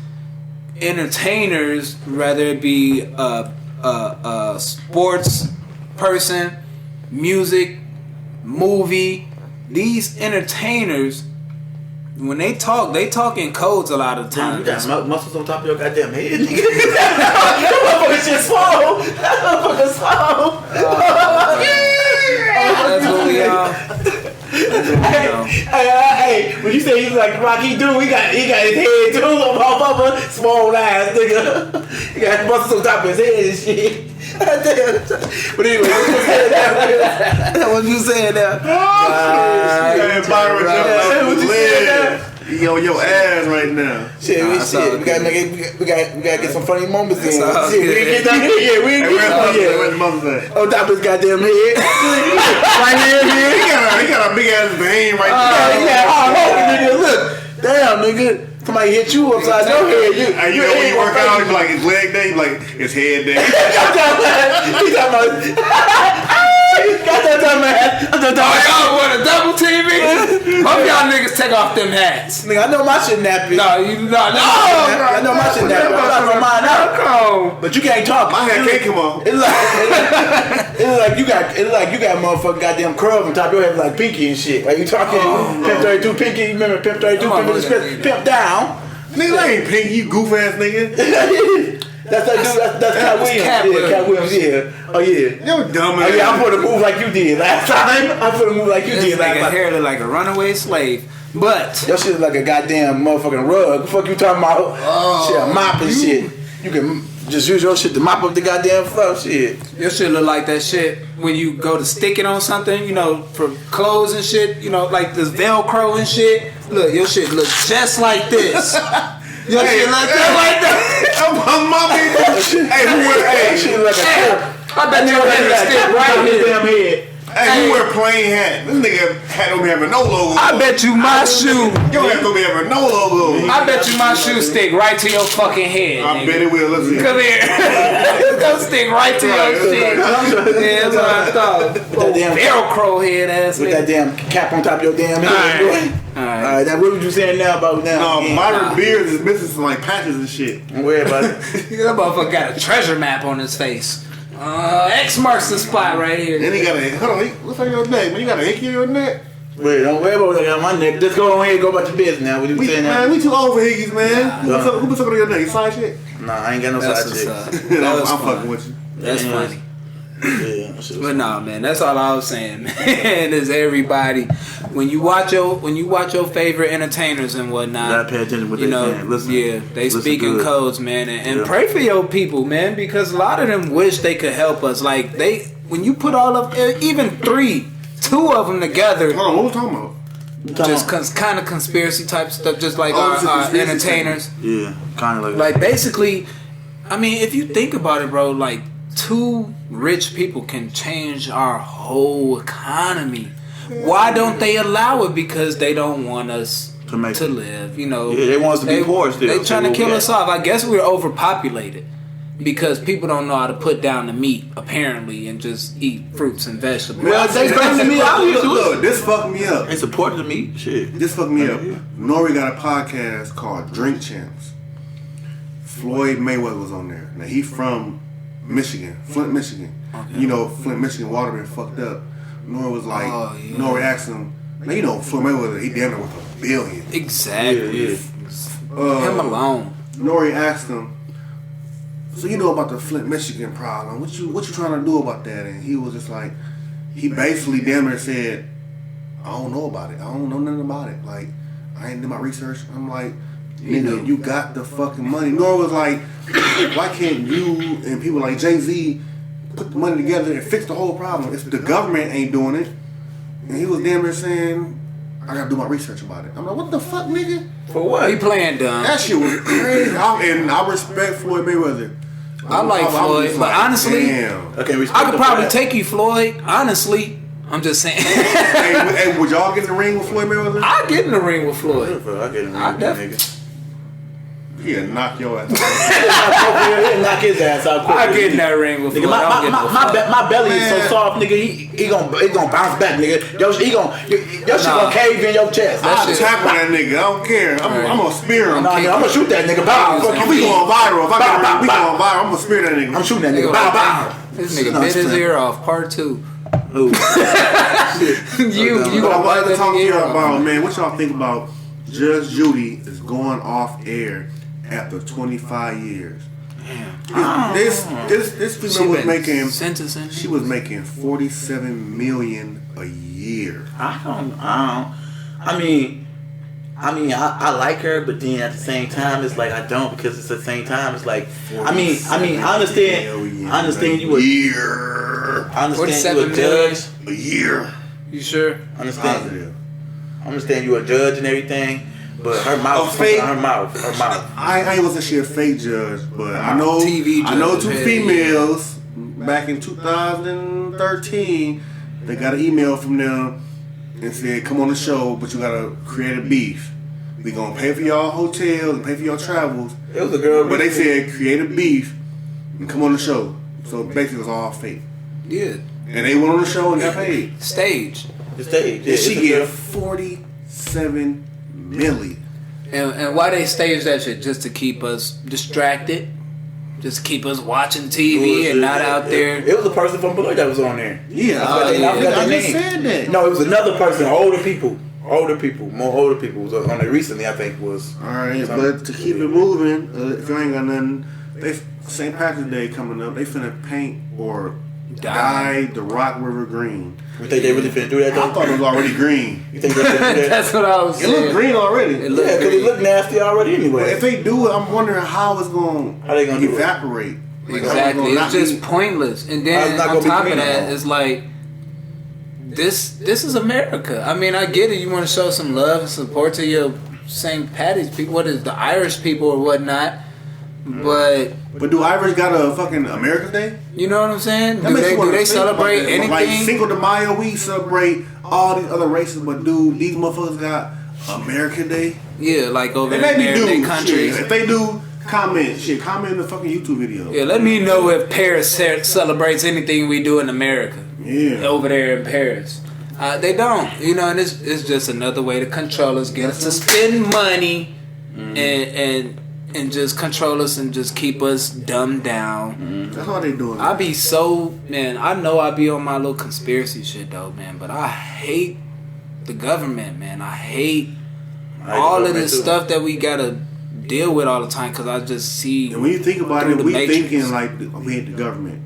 entertainers, whether it be a sports person, music, movie, these entertainers, when they talk in codes a lot of times. You got muscles on top of your goddamn head. That motherfucker shit slow. That motherfucker slow. That's what we are. Hey, when you say he's like Rocky Dude, he got his head too, motherfucker, small ass nigga. He got muscles on top of his head and shit. But anyway, what you saying now? What you saying now? He on your ass right now. Shit, we gotta get some funny moments in. Shit, we ain't get down here. We ain't get down here. Where's the mother at? On top of his goddamn head. Right here. He got a big ass vein right there. Yeah, nigga, look. Damn, nigga. Somebody hit you upside your head. You know when you work out, it's like his leg day, like his head day. He's talking about. Got that dumb ass. Y'all want a double TV? Hope y'all niggas take off them hats. Nigga, I know my shit nappy. No, you not. No, I know my shit nappy. I'm not gonna mind out. But you can't talk. My hat can't come on. It's like you got motherfucking goddamn curls on top of your head like Pinky and shit. Like you talking Pimp 32 Pinky. You remember Pimp 32 Pimp down? Nigga, I ain't Pinky, you goof ass nigga. That's Cat Williams. Cat Williams, yeah. Oh, yeah. You're dumb, man. Oh, yeah, I put a move like you did last time. I put a move like you did last time. This nigga hair look like a runaway slave. But your shit look like a goddamn motherfucking rug. The fuck you talking about? Shit, a mop and shit. You can just use your shit to mop up the goddamn floor, shit. Your shit look like that shit when you go to stick it on something, you know, for clothes and shit, you know, like this Velcro and shit. Look, your shit look just like this. Your shit like that. Hey, who wear shit like a I bet your head stick right here. Damn head. Hey, who wear plain hat? This nigga hat don't be having no logo. I bet you my shoe. Your hat don't be having no logo. I bet you my shoe stick right to your fucking head. I bet it will. Let's see. Come here. It's gonna stick right to your shit. Yeah, that's what I thought. That damn Velcro head ass. With that damn cap on top of your damn head. Alright, now what was you saying now about now? No, Myron Beers is missing some like patches and shit. I'm worried about it. That motherfucker got a treasure map on his face. X marks the spot right here. Then he got a, hold on, what's on your neck, man? You got a hickey on your neck? Wait, don't worry about what I got on my neck. Just go on ahead and go about your business now. What you saying now? Man, we too old for hickeys, man. Who been talking on your neck? You side shit? Nah, I ain't got no side shit. I'm fucking with you. That's funny. Yeah. But nah, man, that's all I was saying, man. Is everybody when you watch your favorite entertainers and whatnot, you gotta pay attention to what they saying. Listen, they speak in codes, man, and pray for your people, man, because a lot of them wish they could help us. Like when you put all of even two of them together. Hold on, what we talking about? Just kind of conspiracy type stuff, just like our entertainers. Yeah, kind of like basically. I mean, if you think about it, bro, like two rich people can change our whole economy. Why don't they allow it? Because they don't want us to live. You know, they want us to be poor still. They trying to kill us off. I guess we're overpopulated because people don't know how to put down the meat apparently and just eat fruits and vegetables. Well, they bringing me out here. Look, this fucked me up. They supported the meat. Shit, this fucked me up. Nori got a podcast called Drink Champs. Floyd Mayweather was on there. Now he from Michigan, Flint, Michigan. Okay. You know, Flint, Michigan water been fucked up. Nori was like, Nori asked him. Now you know, Floyd Mayweather, he damn near worth $1 billion. Exactly. Him alone. Nori asked him, so you know about the Flint, Michigan problem? What you trying to do about that? And he was just like, he basically damn near said, I don't know about it. I don't know nothing about it. Like, I ain't did my research. I'm like, nigga, you got the fucking money. Nor was like, why can't you and people like Jay-Z put the money together and fix the whole problem? If the government ain't doing it. And he was damn near saying, I gotta do my research about it. I'm like, what the fuck, nigga? For what? He playing dumb. That shit was crazy. And I respect Floyd Mayweather. I like Floyd, but honestly, I could probably take you, Floyd. Honestly, I'm just saying. hey, would y'all get in the ring with Floyd Mayweather? I get in the ring with Floyd. I get in the ring with that nigga. He'll knock your ass out. He'll knock his ass out quick. I get in that ring with Floyd. My belly is so soft, nigga. He gonna bounce back, nigga. Your shit gonna cave in your chest. I'll tackle that nigga. I don't care. I'm gonna spear him. I'm gonna shoot that nigga. Bow. We going viral. If I get around, we going viral. I'm gonna spear that nigga. I'm shooting that nigga. Bow, bow. This nigga bit his ear off. Part 2. you I wanted to talk to you about, man. What y'all think about Judge Judy is going off air after 25 years? Damn. This female was making sentencing. She was making $47 million a year. I mean, I like her, but then at the same time, it's like I don't, because it's at the same time, it's like I understand you a year. I understand you a judge a year. You sure? I understand you a judge and everything. But her mouth, her mouth. I ain't gonna say she a fake judge, but I know two females back in 2013. They got an email from them and said, "Come on the show, but you gotta create a beef. We gonna pay for y'all hotels and pay for y'all travels." It was a girl, but they said create a beef and come on the show. So basically, it was all fake. Yeah. And they went on the show and got paid. Stage. The stage. Yeah, she get $47 million. And why they stage that shit? Just to keep us distracted? Just keep us watching TV and not out there? It was a person from Beloit that was on there. Yeah, I just said that. No, it was another person, more older people was on there recently, I think was. Alright, but to keep it moving, if you ain't got nothing, St. Patrick's Day coming up, they finna paint or dye the Rock River green. You think they really finna do that though? I thought it was already green. You think they finna do that? That's what I was saying. It looked green already. Because it looked nasty already anyway. But if they do it, I'm wondering how it's going to evaporate. Exactly. It's just pointless. And then on top of that, it's like, this is America. I mean, I get it. You want to show some love and support to your St. Patty's people. What is the Irish people or whatnot? But do Irish got a fucking America's Day? You know what I'm saying? Do they celebrate anything? Like Cinco de Mayo, we celebrate all these other races, but dude, these motherfuckers got American Day? Yeah, like over in their countries. Shit. If they do, comment in the fucking YouTube video. Yeah, let me know if Paris celebrates anything we do in America. Yeah. Over there in Paris. They don't. You know, and it's just another way to control us, get us to spend money and just control us and just keep us dumbed down. That's all they doing. I know I be on my little conspiracy shit though, man, but I hate the government, man. I hate all of this stuff that we gotta deal with all the time, because I just see. And when you think about it, we thinking like we hate the government.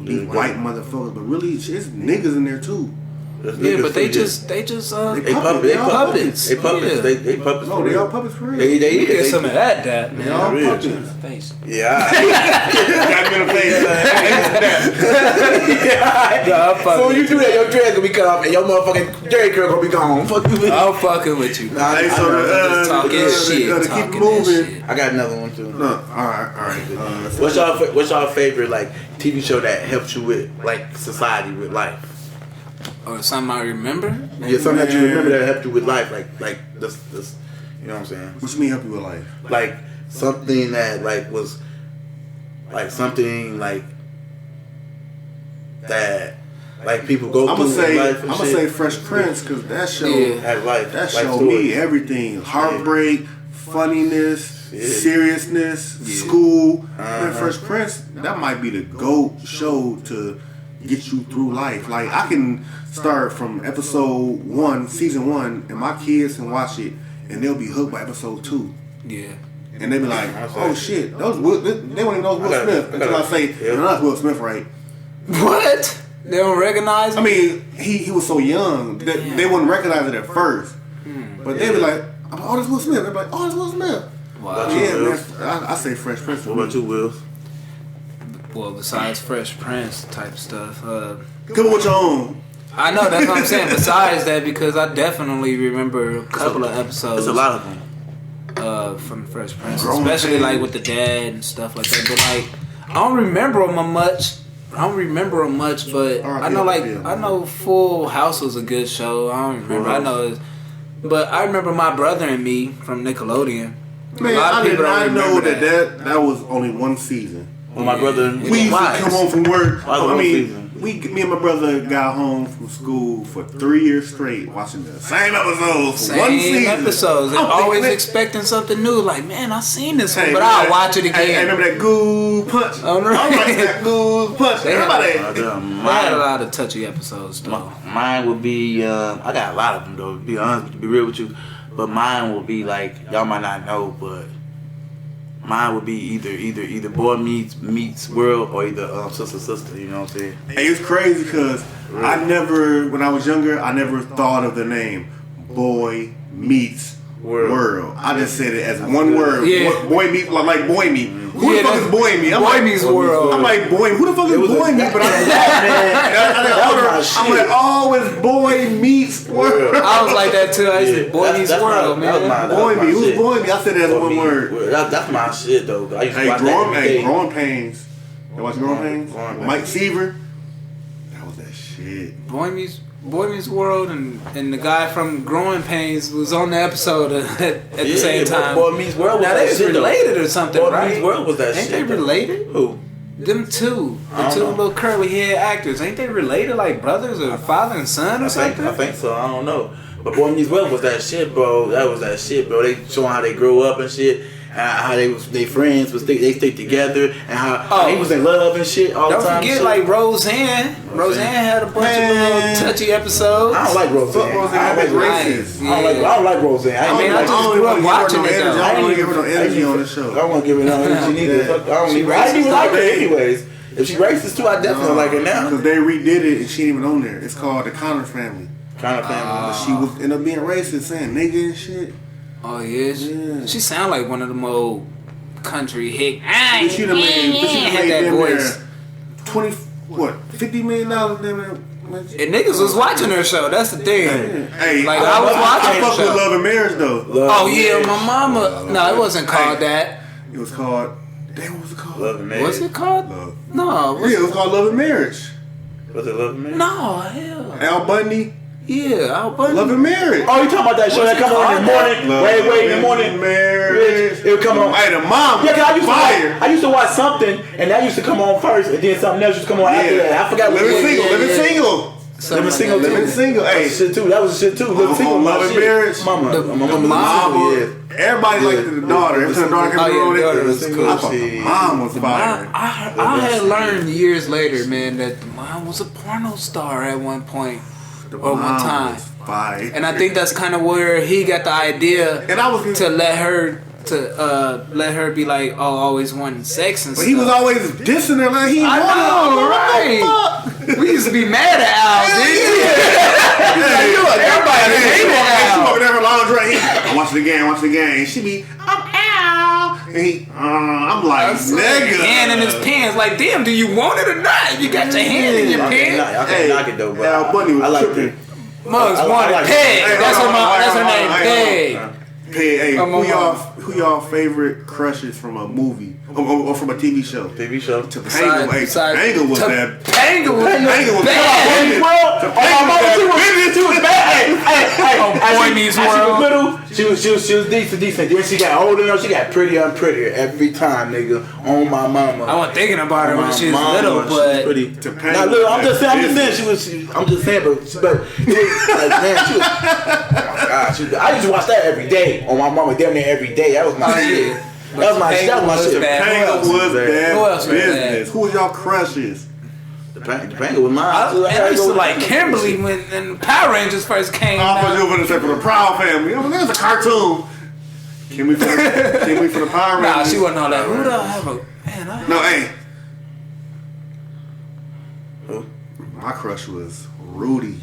these white motherfuckers, but really it's niggas in there too. Yeah, but they just They puppets. puppets. They puppets. Yeah. They puppets. No, they all puppets for real. They You get some of that, man. They all real. puppets. Face. Yeah. Got me in the face. So when you do that, your dreads gonna be cut off and your motherfucking Jerry curl gonna be gone. Fuck you. I'm fucking with you. Hey, so talking shit. to keep Talking moving. I got another one too. No, all right. What's y'all favorite like TV show that helps you with like society with life? Or something I remember? Yeah, something that you remember that helped you with life, like this, you know what I'm saying? What you mean help you with life? Like something that like was like something like that like people go through in life and I'm gonna say Fresh Prince because that show had life. that life showed stories. me everything: heartbreak, funniness, Yeah. seriousness, school. Man, Fresh Prince, that might be the GOAT show to get you through life. Like I can start from episode 1, season 1, and my kids can watch it, and they'll be hooked by episode 2. Yeah. And they be like, "Oh shit, they won't even know Will Smith until I say, no, that's Will Smith, right?" What? They don't recognize him? I mean, he was so young that they wouldn't recognize it at first. But they be like, "Oh, this Will Smith." They're like, "Oh, this Will Smith." Wow. Yeah, man. I say Fresh Prince. What about you, Will? Well, besides Fresh Prince type stuff, Come with your own. I know, that's what I'm saying. Besides that, because I definitely remember a couple of episodes. There's a lot of them. From Fresh Prince, Grown especially pains. like with the dad and stuff like that. But like, I don't remember them much. But I know I know Full House was a good show. I don't remember. I know, but I remember My Brother and Me from Nickelodeon. Man, a lot of I did people not don't know remember that was only one season. Well, my brother. We used to come home from work. Why the I whole mean, season? me and my brother got home from school for 3 years straight watching the same episodes for one Same season. episodes. And I'm thinking always that- expecting something new. Like, man, I seen this one, Hey, but remember I'll watch it again. Hey, remember that Goo Punch? Oh, no. I like that Goo Punch. They had- Everybody. They had a lot of touchy episodes, though. Mine would be. I got a lot of them though. To be honest, to be real with you, but mine will be like y'all might not know, but mine would be either Boy Meets World or either Sister. You know what I'm saying? Hey, it's crazy because when I was younger, I never thought of the name Boy Meets World. I just said it as one word. Yeah. Boy Meets, like Boy Meet. Who Yeah, the fuck that's is Boy Meet? I'm Boy like, Meets World. I'm like, boy, who the fuck is was Boy a- Meet? But I'm like, oh, it's Boy Meets World. I was like that too. I used to Boy Meets World, man. Boy Meet. Who's Boy Meet? I said it as one word. That's my shit though. I used to Hey, watch that every day. Growing Pains. You watch Growing Pains? Growing Pains. Mike Seaver. That was that shit. Boy Meets World, and the guy from Growing Pains was on the episode at the same time. Boy Meets World was Now that they was shit though. related or something, Boy right? Meets World was that Ain't shit. they though. related? Who? Them two, I the don't two know. little curly head actors, ain't they related like brothers or father and son or I something? think so. I don't know. But Boy Meets World was that shit, bro. That was that shit, bro. They showing how they grew up and shit. How they friends, but they stick together, and how he was in love and shit all Don't the time. forget shit. like Roseanne. Roseanne had a bunch of little touchy episodes. I don't like Roseanne. Fuck Roseanne. I That's don't like racist. I don't like Roseanne. I mean, I just grew up watching it though. I don't want to give her no energy on the show. I don't want to give her no energy neither. Yeah. I don't She even. I didn't even racist like her though. anyways. If she racist too, I definitely like her now. Because they redid it and she ain't even on there. It's called The Connor Family. Kind of family. But she was ended up being racist, saying nigga and shit. Oh yeah, Yeah. she sound like one of them old country hick. But she done made had that them voice. there $50 million them there. And niggas was watching her show. That's the thing. Hey, Like, I was watching I the fuck show. with Love and Marriage though. Oh yeah, my mama. No, it wasn't called that. It was called. Damn, what was it called? Love and Marriage. Was it called? Love. No. Yeah, it was called Love and Marriage. Was it Love and Marriage? No, hell. Al Bundy, Yeah, Al Bundy. Love and Marriage. Oh, you talking about that show that come on in the morning? Love Wait, in the and morning. Marriage. It would come on. Hey, the mom. Yeah, 'cause Fire. I used to watch something, and that used to come on first, and then something else used to come on after that. I forgot what Living it was. single. Living single. Living single, Living single. Hey, Hey, shit too. That was shit too. Living single, Love and Marriage. Mama, The Living mom. Single, yeah. everybody liked the daughter. Every time the daughter came Oh, yeah, on, the daughter it was was cool. I thought the mom was fire. I had learned years later, man, that the mom was a porno star at one point or one Mom time. was fire. And I think that's kind of where he got the idea And I was to let her to let her be like, oh, always wanting sex and But stuff. he was always dissing her like he I know, right? We used to be mad at Al, didn't we? Everybody hated She Al. walking down her lingerie. I watch it again. And she be, I'm Al. And he, I'm like, nigga. Hand in his pants, like, damn, do you want it or not? You got your hand in your I pants. can't knock it though, but Al Bundy was I like tripping. it. Mugs I wanted like- Peg. Hey, That's hold on, her name, hold on. Peg. Hey, Come on. who y'all favorite crushes from a movie or from a TV show? TV show. Topanga, Topanga was that. Topanga was Topanga was bad. She was bad. Hey, Boy Meets as she World. was little, she was decent. Then she got older enough, she got prettier and prettier every time, nigga. On my mama. I wasn't thinking about her when she was Mama, little, she was but pretty. Topanga Now look, I'm just saying, business. I'm just saying, but it was like, man, she was. Oh my God, I used to watch that every day on my mama, damn near every day. That was my shit. That was my shit. Topanga was Who else bad was business. Who was y'all crushes? Topanga was mine. I used to like Kimberly when Power Rangers first came I thought you out. were going to say for the Proud Family. I mean, there's a cartoon. Can we for the Power Rangers? Nah, she wasn't all that. Who do I have a man? No, hey. Who? My crush was Rudy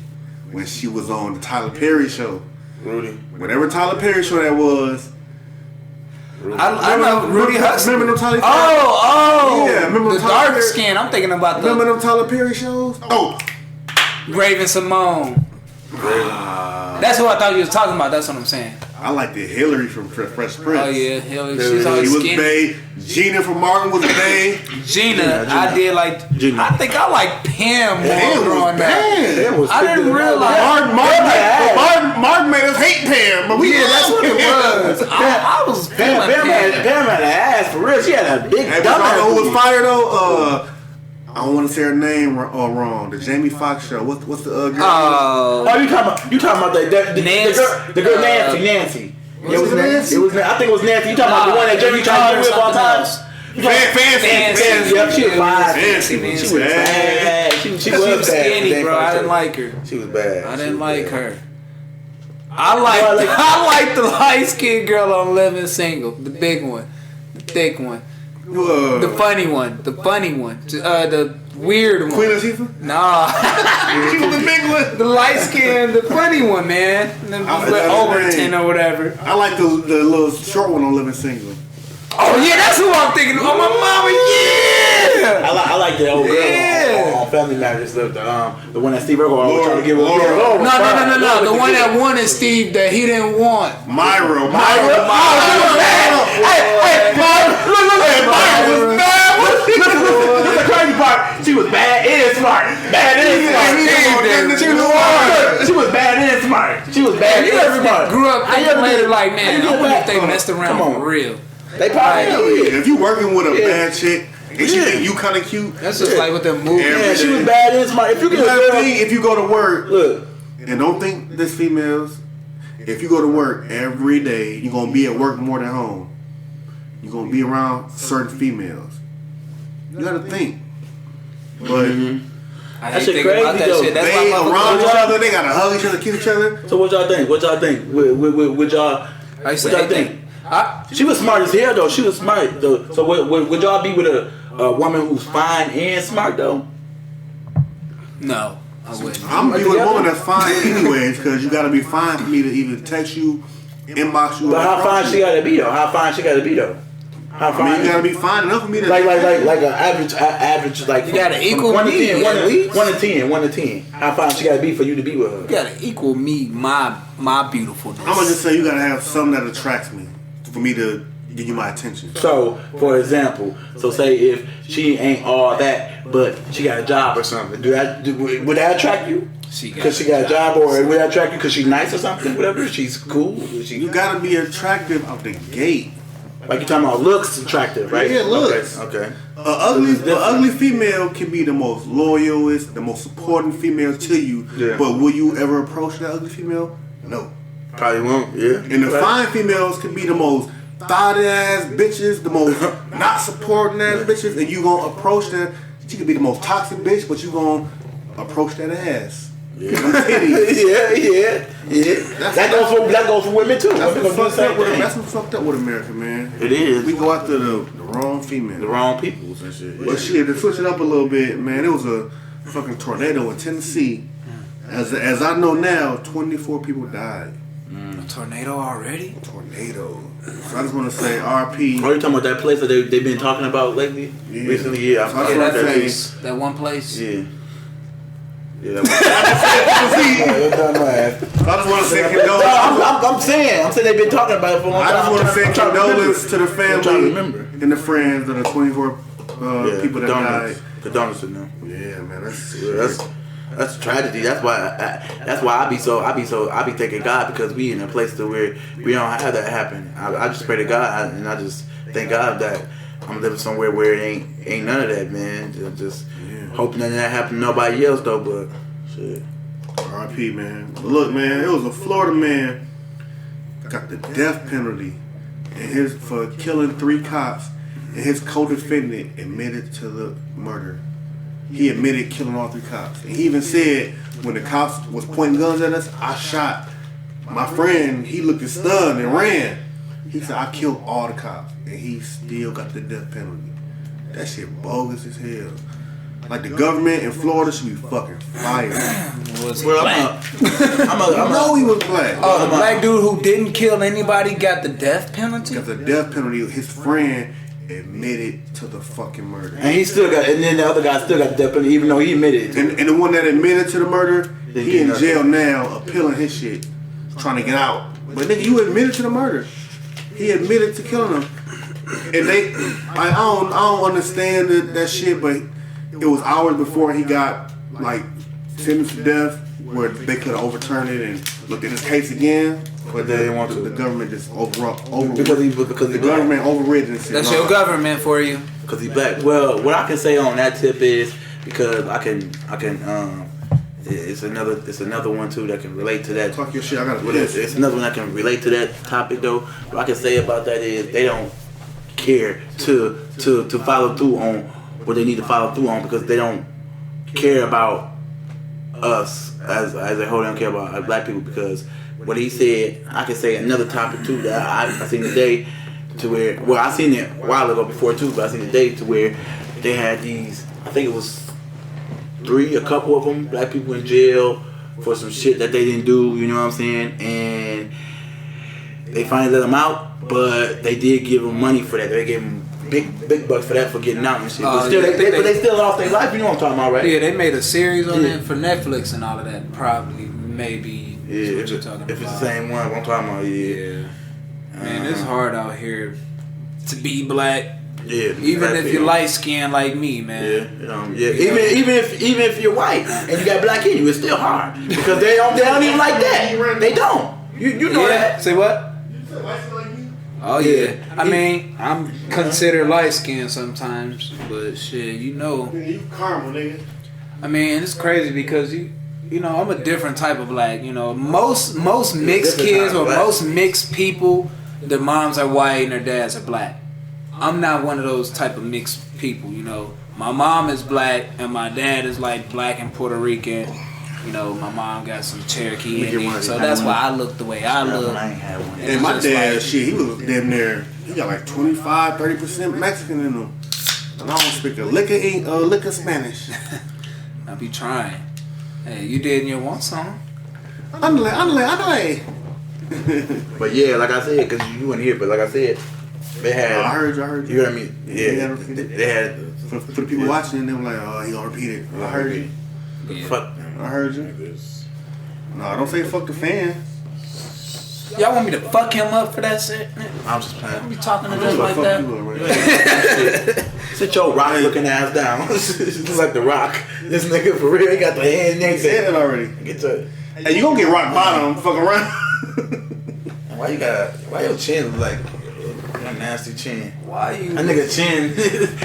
when she was on the Tyler Perry show. Rudy. Whatever Tyler Perry show that was. I know Rudy Hudson. Remember them Tyler Perry? Oh, Yeah, remember the Tyler dark Perry? skin. I'm thinking about Remember the them Tyler Perry shows? Oh. Raven Simone. That's who I thought you was talking about. That's what I'm saying. I liked the Hillary from Fresh Prince. Oh yeah, Hillary. She's She always was skinny. bae. Gina from Martin was bae. Gina, I did like. Gina. I think I like Pam more Pam was growing up. bad. I didn't realize. Martin made us hate Pam. But we Yeah, that's what it was. I was feeling Pam Pam. had an ass for real. She had a big Hey, but dumb y'all know who was ass. fired though? I don't want to say her name wrong. The Jamie Foxx show. What's the girl? Oh, Oh, you talking about the Nancy. girl Nancy. Was it Nancy? I think it was Nancy. You talking about the one that Jerry tried to do with all times? Fancy. Yep, she was fine. Fancy. She was bad. She was she bad. was skinny, bro. I didn't like her. She was bad. I didn't like her. I like the light skinned girl on Living Single, the big one, the thick one, the funny one, the weird one. Queen Latifah? Nah, She was the big one. the light skinned, the funny one, man. The Overton or whatever. I like the little short one on Living Single. Oh yeah, that's who I'm thinking. Oh my mama, yeah. I like the old girl Yeah. on Family Matters. The one that Steve Urkel was trying to give Laura. her. No. The one that wanted Steve that he didn't want. Myra. Myra was bad. Look at the crazy part. She was bad and smart. She was bad and smart. She was bad You and ever smart. grew up thinking later like, man, I wonder if they messed Come around on. for real. They probably did. If you working with a Yeah. bad chick and she think you kind of cute, That's just like with them movies. Every Yeah, she was day. bad and smart. If you you get a gotta girl, think if you go to work look, and don't think this females. If you go to work every day, you're gonna be at work more than home. You're gonna be around certain females. You gotta think. But I That hate shit thinking about crazy, that though. shit. That's they why around each motherfuckers. other, they gotta hug each other, kiss each other. so what y'all think? What y'all think? Would y'all? I used What to y'all hate think? that. She was smart as hell though. She was smart though. So would y'all be with a woman who's fine and smart though? No, I wouldn't. I'm gonna be with a woman that's fine anyways, because you gotta be fine for me to even text you, inbox you. But how approach fine you. she gotta be though? How fine she gotta be though? How I fine? mean, you gotta be fine enough for me to like an average like You gotta from equal 1 to me, 10, at least. 1 to 10, 1 to 10. How fine she gotta be for you to be with her? You gotta equal me, my beautifulness. I'm gonna just say you gotta have something that attracts me for me to give you my attention. So, for example, so say if she ain't all that, but she got a job or something, would that attract you? Because she got a job, or would that attract you because she's nice or something? Whatever, she's cool. You gotta be attractive out the gate. Like you talking about looks attractive, right? Yeah, looks. Okay. An ugly female can be the most loyalist, the most supporting female to you. Yeah. But will you ever approach that ugly female? No. Probably won't. Yeah. And the fine females can be the most thought ass bitches, the most not supporting ass bitches, and you gonna approach that. She could be the most toxic bitch, but you gonna approach that ass. Yeah. That goes for women too. That's what's fucked up with America, man. It is. We go after the wrong female. The wrong peoples and shit. But shit, to switch it up a little bit, man, it was a fucking tornado in Tennessee. As I know now, 24 people died. A tornado already? Tornado. So I just want to say RP. Are you talking about that place that they've been talking about lately? Yeah. Recently, yeah. So that place. That one place? Yeah. Yeah, that one. I just want to say condolences. I'm saying they've been talking about it for a long time. I just want to say condolences to the family and the friends of the 24 people that died. Condolences to them. Yeah, man, that's a tragedy. That's why I be thanking God, because we in a place to where we don't have that happen. I just pray to God, and I just thank God that I'm living somewhere where it ain't none of that, man. Just hoping that happen to nobody else though, but shit. R.I.P. man. But look, man, it was a Florida man got the death penalty for killing 3 cops, and his co-defendant admitted to the murder. He admitted killing all 3 cops. And he even said when the cops was pointing guns at us, I shot my friend. He looked stunned and ran. He said, I killed all the cops. And he still got the death penalty. That shit bogus as hell. Like, the government in Florida should be fucking fired. I know he was black. Oh, the black dude who didn't kill anybody got the death penalty? Got the death penalty. His friend admitted to the fucking murder. And then the other guy still got the death penalty, even though he admitted it. And the one that admitted to the murder, he in jail now, appealing his shit, trying to get out. But nigga, you admitted to the murder. He admitted to killing him. And I don't understand that shit, but it was hours before he got like sentenced to death, where they could have overturned it and looked at his case again. But they didn't want to. The government just because the government overridden. That's your government for you. Because he's black. Well, what I can say on that tip is, because I can it's another one too that can relate to that. Talk your shit. I got It's another one that can relate to that topic though. What I can say about that is they don't care to follow through on what they need to follow through on, because they don't care about us as a whole. They don't care about us black people, because what he said, I can say another topic too that I seen today, to where, well, I seen it a while ago before too, but I seen today to where they had these, I think it was a couple of them, black people in jail for some shit that they didn't do, you know what I'm saying? And they finally let them out, but they did give them money for that. They gave them big bucks for that, for getting out and shit. But still, they still lost their life. You know what I'm talking about, right? Yeah, they made a series on it for Netflix and all of that. Probably, maybe. Yeah, if it's the same one, I'm talking about. Yeah. Man, it's hard out here to be black. Yeah. Even if you're light skinned like me, man. Yeah. Even if you're white and you got black in you, it's still hard, because they don't even like that. They don't. You know that. Say what? Oh yeah. I mean, I'm considered light skinned sometimes, but shit, you know. You caramel, nigga. I mean, it's crazy because you know, I'm a different type of black. You know, most mixed kids or most mixed people, their moms are white and their dads are black. I'm not one of those type of mixed people. You know, my mom is black and my dad is like black and Puerto Rican. You know, my mom got some Cherokee in me, so that's why I look the way I look. And my dad, shit, he was damn near, he got like 25-30% Mexican in him. And I don't speak a lick of Spanish. I be trying. Hey, you did in your one song. Andale. But yeah, like I said, because you weren't here, but like I said, they had. I heard you. You heard me? Yeah. They had. For the people watching, they were like, oh, he gonna repeat it. I heard you. Yeah. Fuck. I heard you. No, don't say fuck the fans. Y'all want me to fuck him up for that shit? I'm just playing. Don't be talking to them like that. Sit your rock looking ass down. Just like the Rock. This nigga for real, he got the hand next to it already. Hey, you gonna get rock bottom, fuck around. Why your chin look like a nasty chin? Why you? That nigga chin,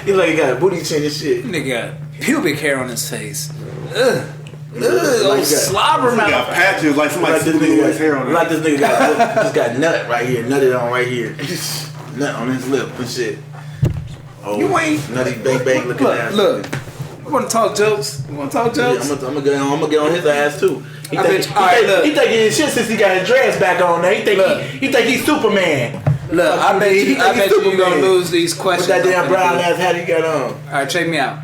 he like he got a booty chin and shit. Nigga got pubic hair on his face. Like slobber mouth. He got patches like somebody like his hair on it. Like this nigga just got nut right here, nutted on right here. Nut on his lip and shit. Oh, you ain't nutty bang bang looking ass. Look, You want to talk jokes? You want to talk jokes? Yeah, I'm gonna get on his ass too. He I think, bet you- all right, look. he think his shit since he got his dress back on there. He think he's Superman. Look, I bet you you're gonna lose these questions. With that damn brown ass hat he got on. All right, check me out.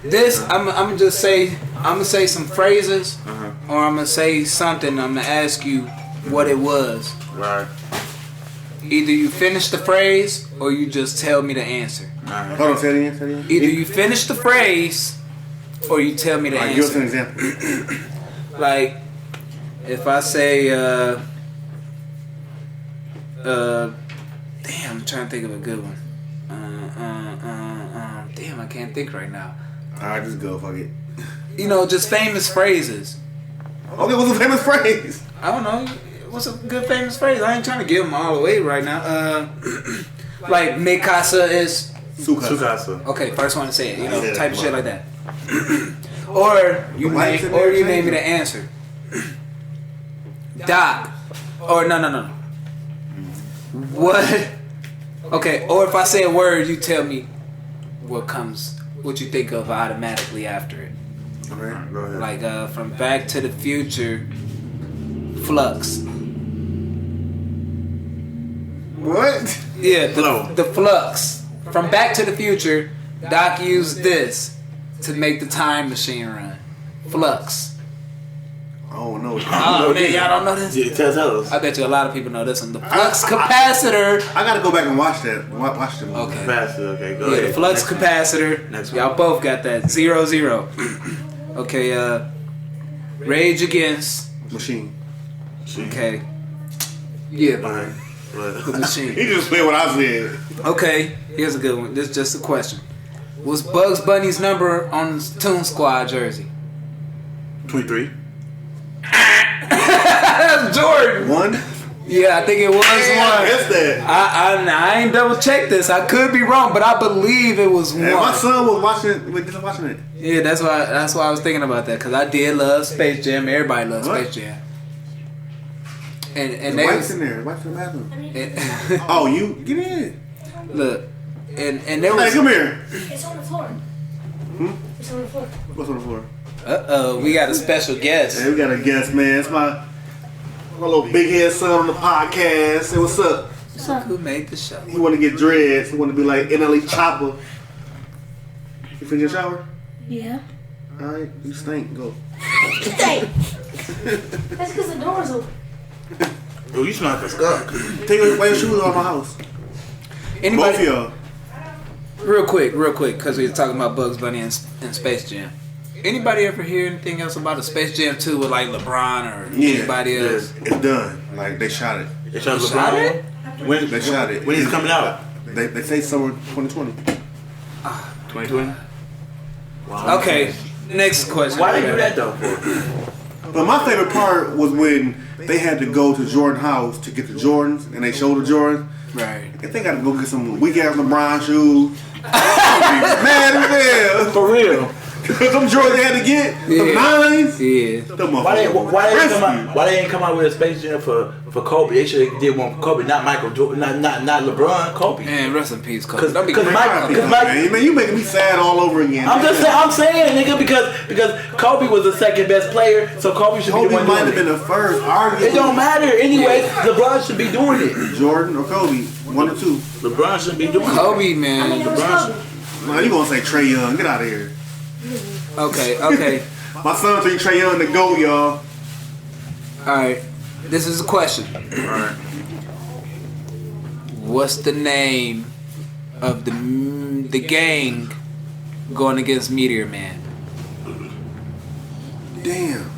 This I'm gonna say some phrases, or I'm gonna say something. I'm gonna ask you what it was. Right. Either you finish the phrase or you just tell me the answer. Right. Hold on, say it again. Either you finish the phrase or you tell me the Give us an answer. example. Like if I say damn, I'm trying to think of a good one. Damn, I can't think right now. Alright, just go, fuck it. You know, just famous phrases. Okay, what's a famous phrase? I don't know. What's a good famous phrase? I ain't trying to give them all away right now. Like mi casa is Su casa. okay. First one to say it. You know, Yeah, type of shit well. like that. Or you name me the answer. Doc. Or no. What? Okay. Or if I say a word, you tell me what you think of automatically after it. Alright, go ahead. Like from Back to the Future, Flux. What? Yeah, the flux. From Back to the Future, Doc used this to make the time machine run. Flux. Oh no. Oh man, y'all don't know this? Yeah, tell us. I bet you a lot of people know this one. The flux capacitor. I gotta go back and watch that. Watch the movie. Okay. Faster, okay, go Yeah, ahead. the flux Next one. capacitor. Next Y'all one. both got that. 0-0. Okay, Rage Against. Machine. Okay. Yeah, Alright. the machine. He just said what I said. Okay, here's a good one. This is just a question. What's Bugs Bunny's number on the Toon Squad jersey? 23. That's Jordan. One? Yeah, I think it was one. Guess that. I ain't double checked this. I could be wrong, but I believe it was one. And my son was watching it. Yeah, that's why I was thinking about that, because I did love Space Jam. Everybody loves What? Space Jam. And The they wife's was, in there. Wife's in the bathroom. and, Oh, you get in. look, and there Hey, was come here. It's on the floor. It's on the floor. What's on the floor? we got a special guest. Hey, we got a guest, man. It's my little big head son on the podcast. Say what's up. What's up? Who made the show? He want to get dreads. He want to be like NLE Chopper. You finish your shower? Yeah. All right, you stink. Go. Stay. That's because the door's open. Oh, you smell like a skunk. Take your shoes off my house. Both of Anybody? y'all. Real quick, because we were talking about Bugs Bunny and Space Jam. Anybody ever hear anything else about a Space Jam 2 with like LeBron or anybody else? It's done. Like they shot it. They shot shot LeBron. it? When They shot it. When is it coming out? They say summer 2020. 2020. Wow. Okay, next question. Why they do that though? For? But my favorite part was when they had to go to Jordan House to get the Jordans, and they showed the Jordans. Right. If they got to go get some weak ass LeBron shoes, I'd be mad as hell. For real. Them Jordans they had to get, the nines. Yeah. Them Why they motherfuckers. ain't come out with a Space Jam for Kobe? They should have did one for Kobe, not Michael Jordan, not LeBron, Kobe. Man, rest in peace, Kobe. Cause Don't be Mike- Man, you making me sad all over again. I'm saying, nigga, because Kobe was the second best player, so Kobe should be Kobe the one might have doing been it. the first. Arguably. It don't matter anyway. LeBron should be doing it. Jordan or Kobe, one or two. LeBron should be doing it. Kobe, man. LeBron. Man, you gonna say Trey Young? Get out of here. Okay. My son think Trey Young the GOAT, y'all. Alright. This is a question. Alright. What's the name of the gang going against Meteor Man? Damn.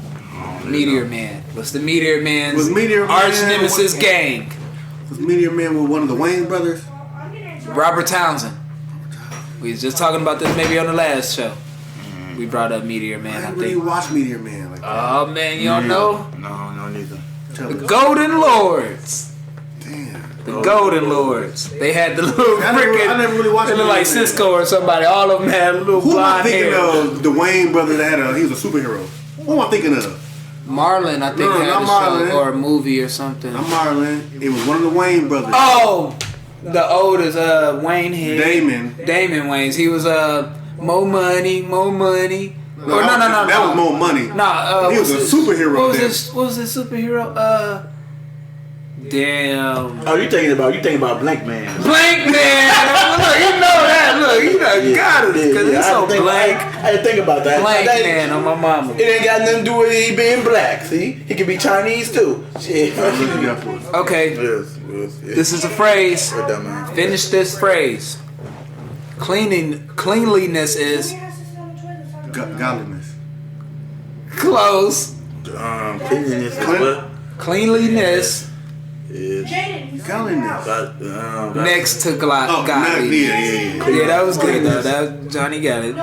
Meteor Man. What's the Meteor Man's Was Meteor Man- arch nemesis gang? Was Meteor Man with one of the Wayne brothers? Robert Townsend. We was just talking about this maybe on the last show. We brought up Meteor Man, I I didn't really think. watch Meteor Man like that. Oh man, you don't know? No, neither. Tell The us. Golden Lords. Damn. The Golden Lords. They had the little I never really freaking. watched They looked like Meteor Man. Cisco or somebody. All of them had little Who am I blonde thinking hair. of? The Wayne brother that had he was a superhero. Who am I thinking of? Marlon, I think, No, had not a Marlon. show or a movie or something. I'm Marlon. It was one of the Wayne brothers. Oh, the oldest Wayne here. Damon. Damon Wayans. He was More money. No, that was More Money. Nah, he was a superhero. What was this superhero? Damn. Oh, you thinking about Blank Man? Blank Man. Look, you know that. Look, you done got it because it's so blank. I didn't think about that. Blank Man on my mama. It ain't got nothing to do with he being black. See, he could be Chinese too. Shit. Okay. Yes. This is a phrase. Right there, man. Finish this phrase. Cleanliness is Godliness. close. Cleanliness is what? Cleanliness Is Godliness. next to godly. Yeah, that was good though. That Johnny got it.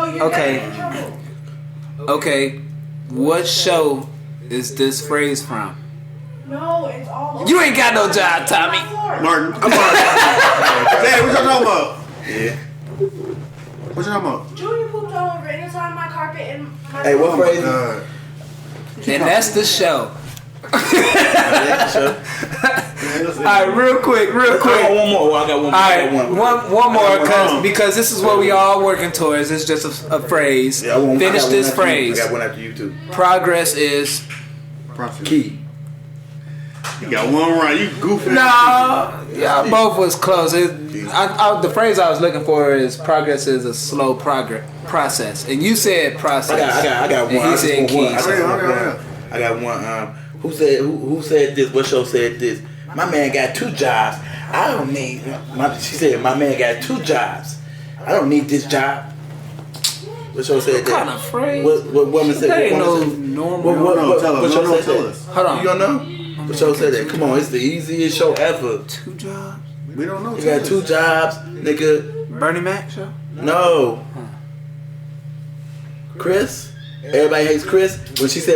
Okay. What show is this phrase from? No, it's all. You ain't got no job, Tommy. Martin. I'm Martin. Dad, what y'all talking about? Yeah. What you talking about? Junior pooped all over it. It's on my carpet and my. Hey, what phrase? And that's the show. Alright, real quick. I got one more. I got one more. Alright, one more because this is what we all working towards. It's just a phrase. Yeah, Finish this phrase. I got one after you too. Progress is key. You got one right. You goofy. no. Y'all both was close. The phrase I was looking for is progress is a slow process, and you said process. I got one. And he said key. I got one. Who said this? What show said this? My man got 2 jobs. I don't need. She said my man got 2 jobs. I don't need this job. What show said that? What kind of phrase? What woman said? That ain't no normal. What show said us. Hold on. You don't know? What show said that? Come on, it's the easiest show ever. 2 jobs. We don't know. You got 2 jobs, nigga. Bernie Mac show. No. Chris. Everybody hates Chris. When she was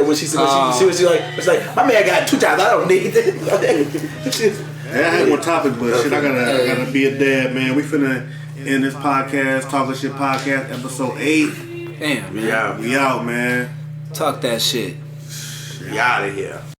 like, my man got 2 jobs. I don't need this. I had one topic, but shit, I gotta be a dad, man. We finna end this podcast, Talking Shit Podcast, episode 8. Damn, man. We out, man. Talk that shit. We out of here.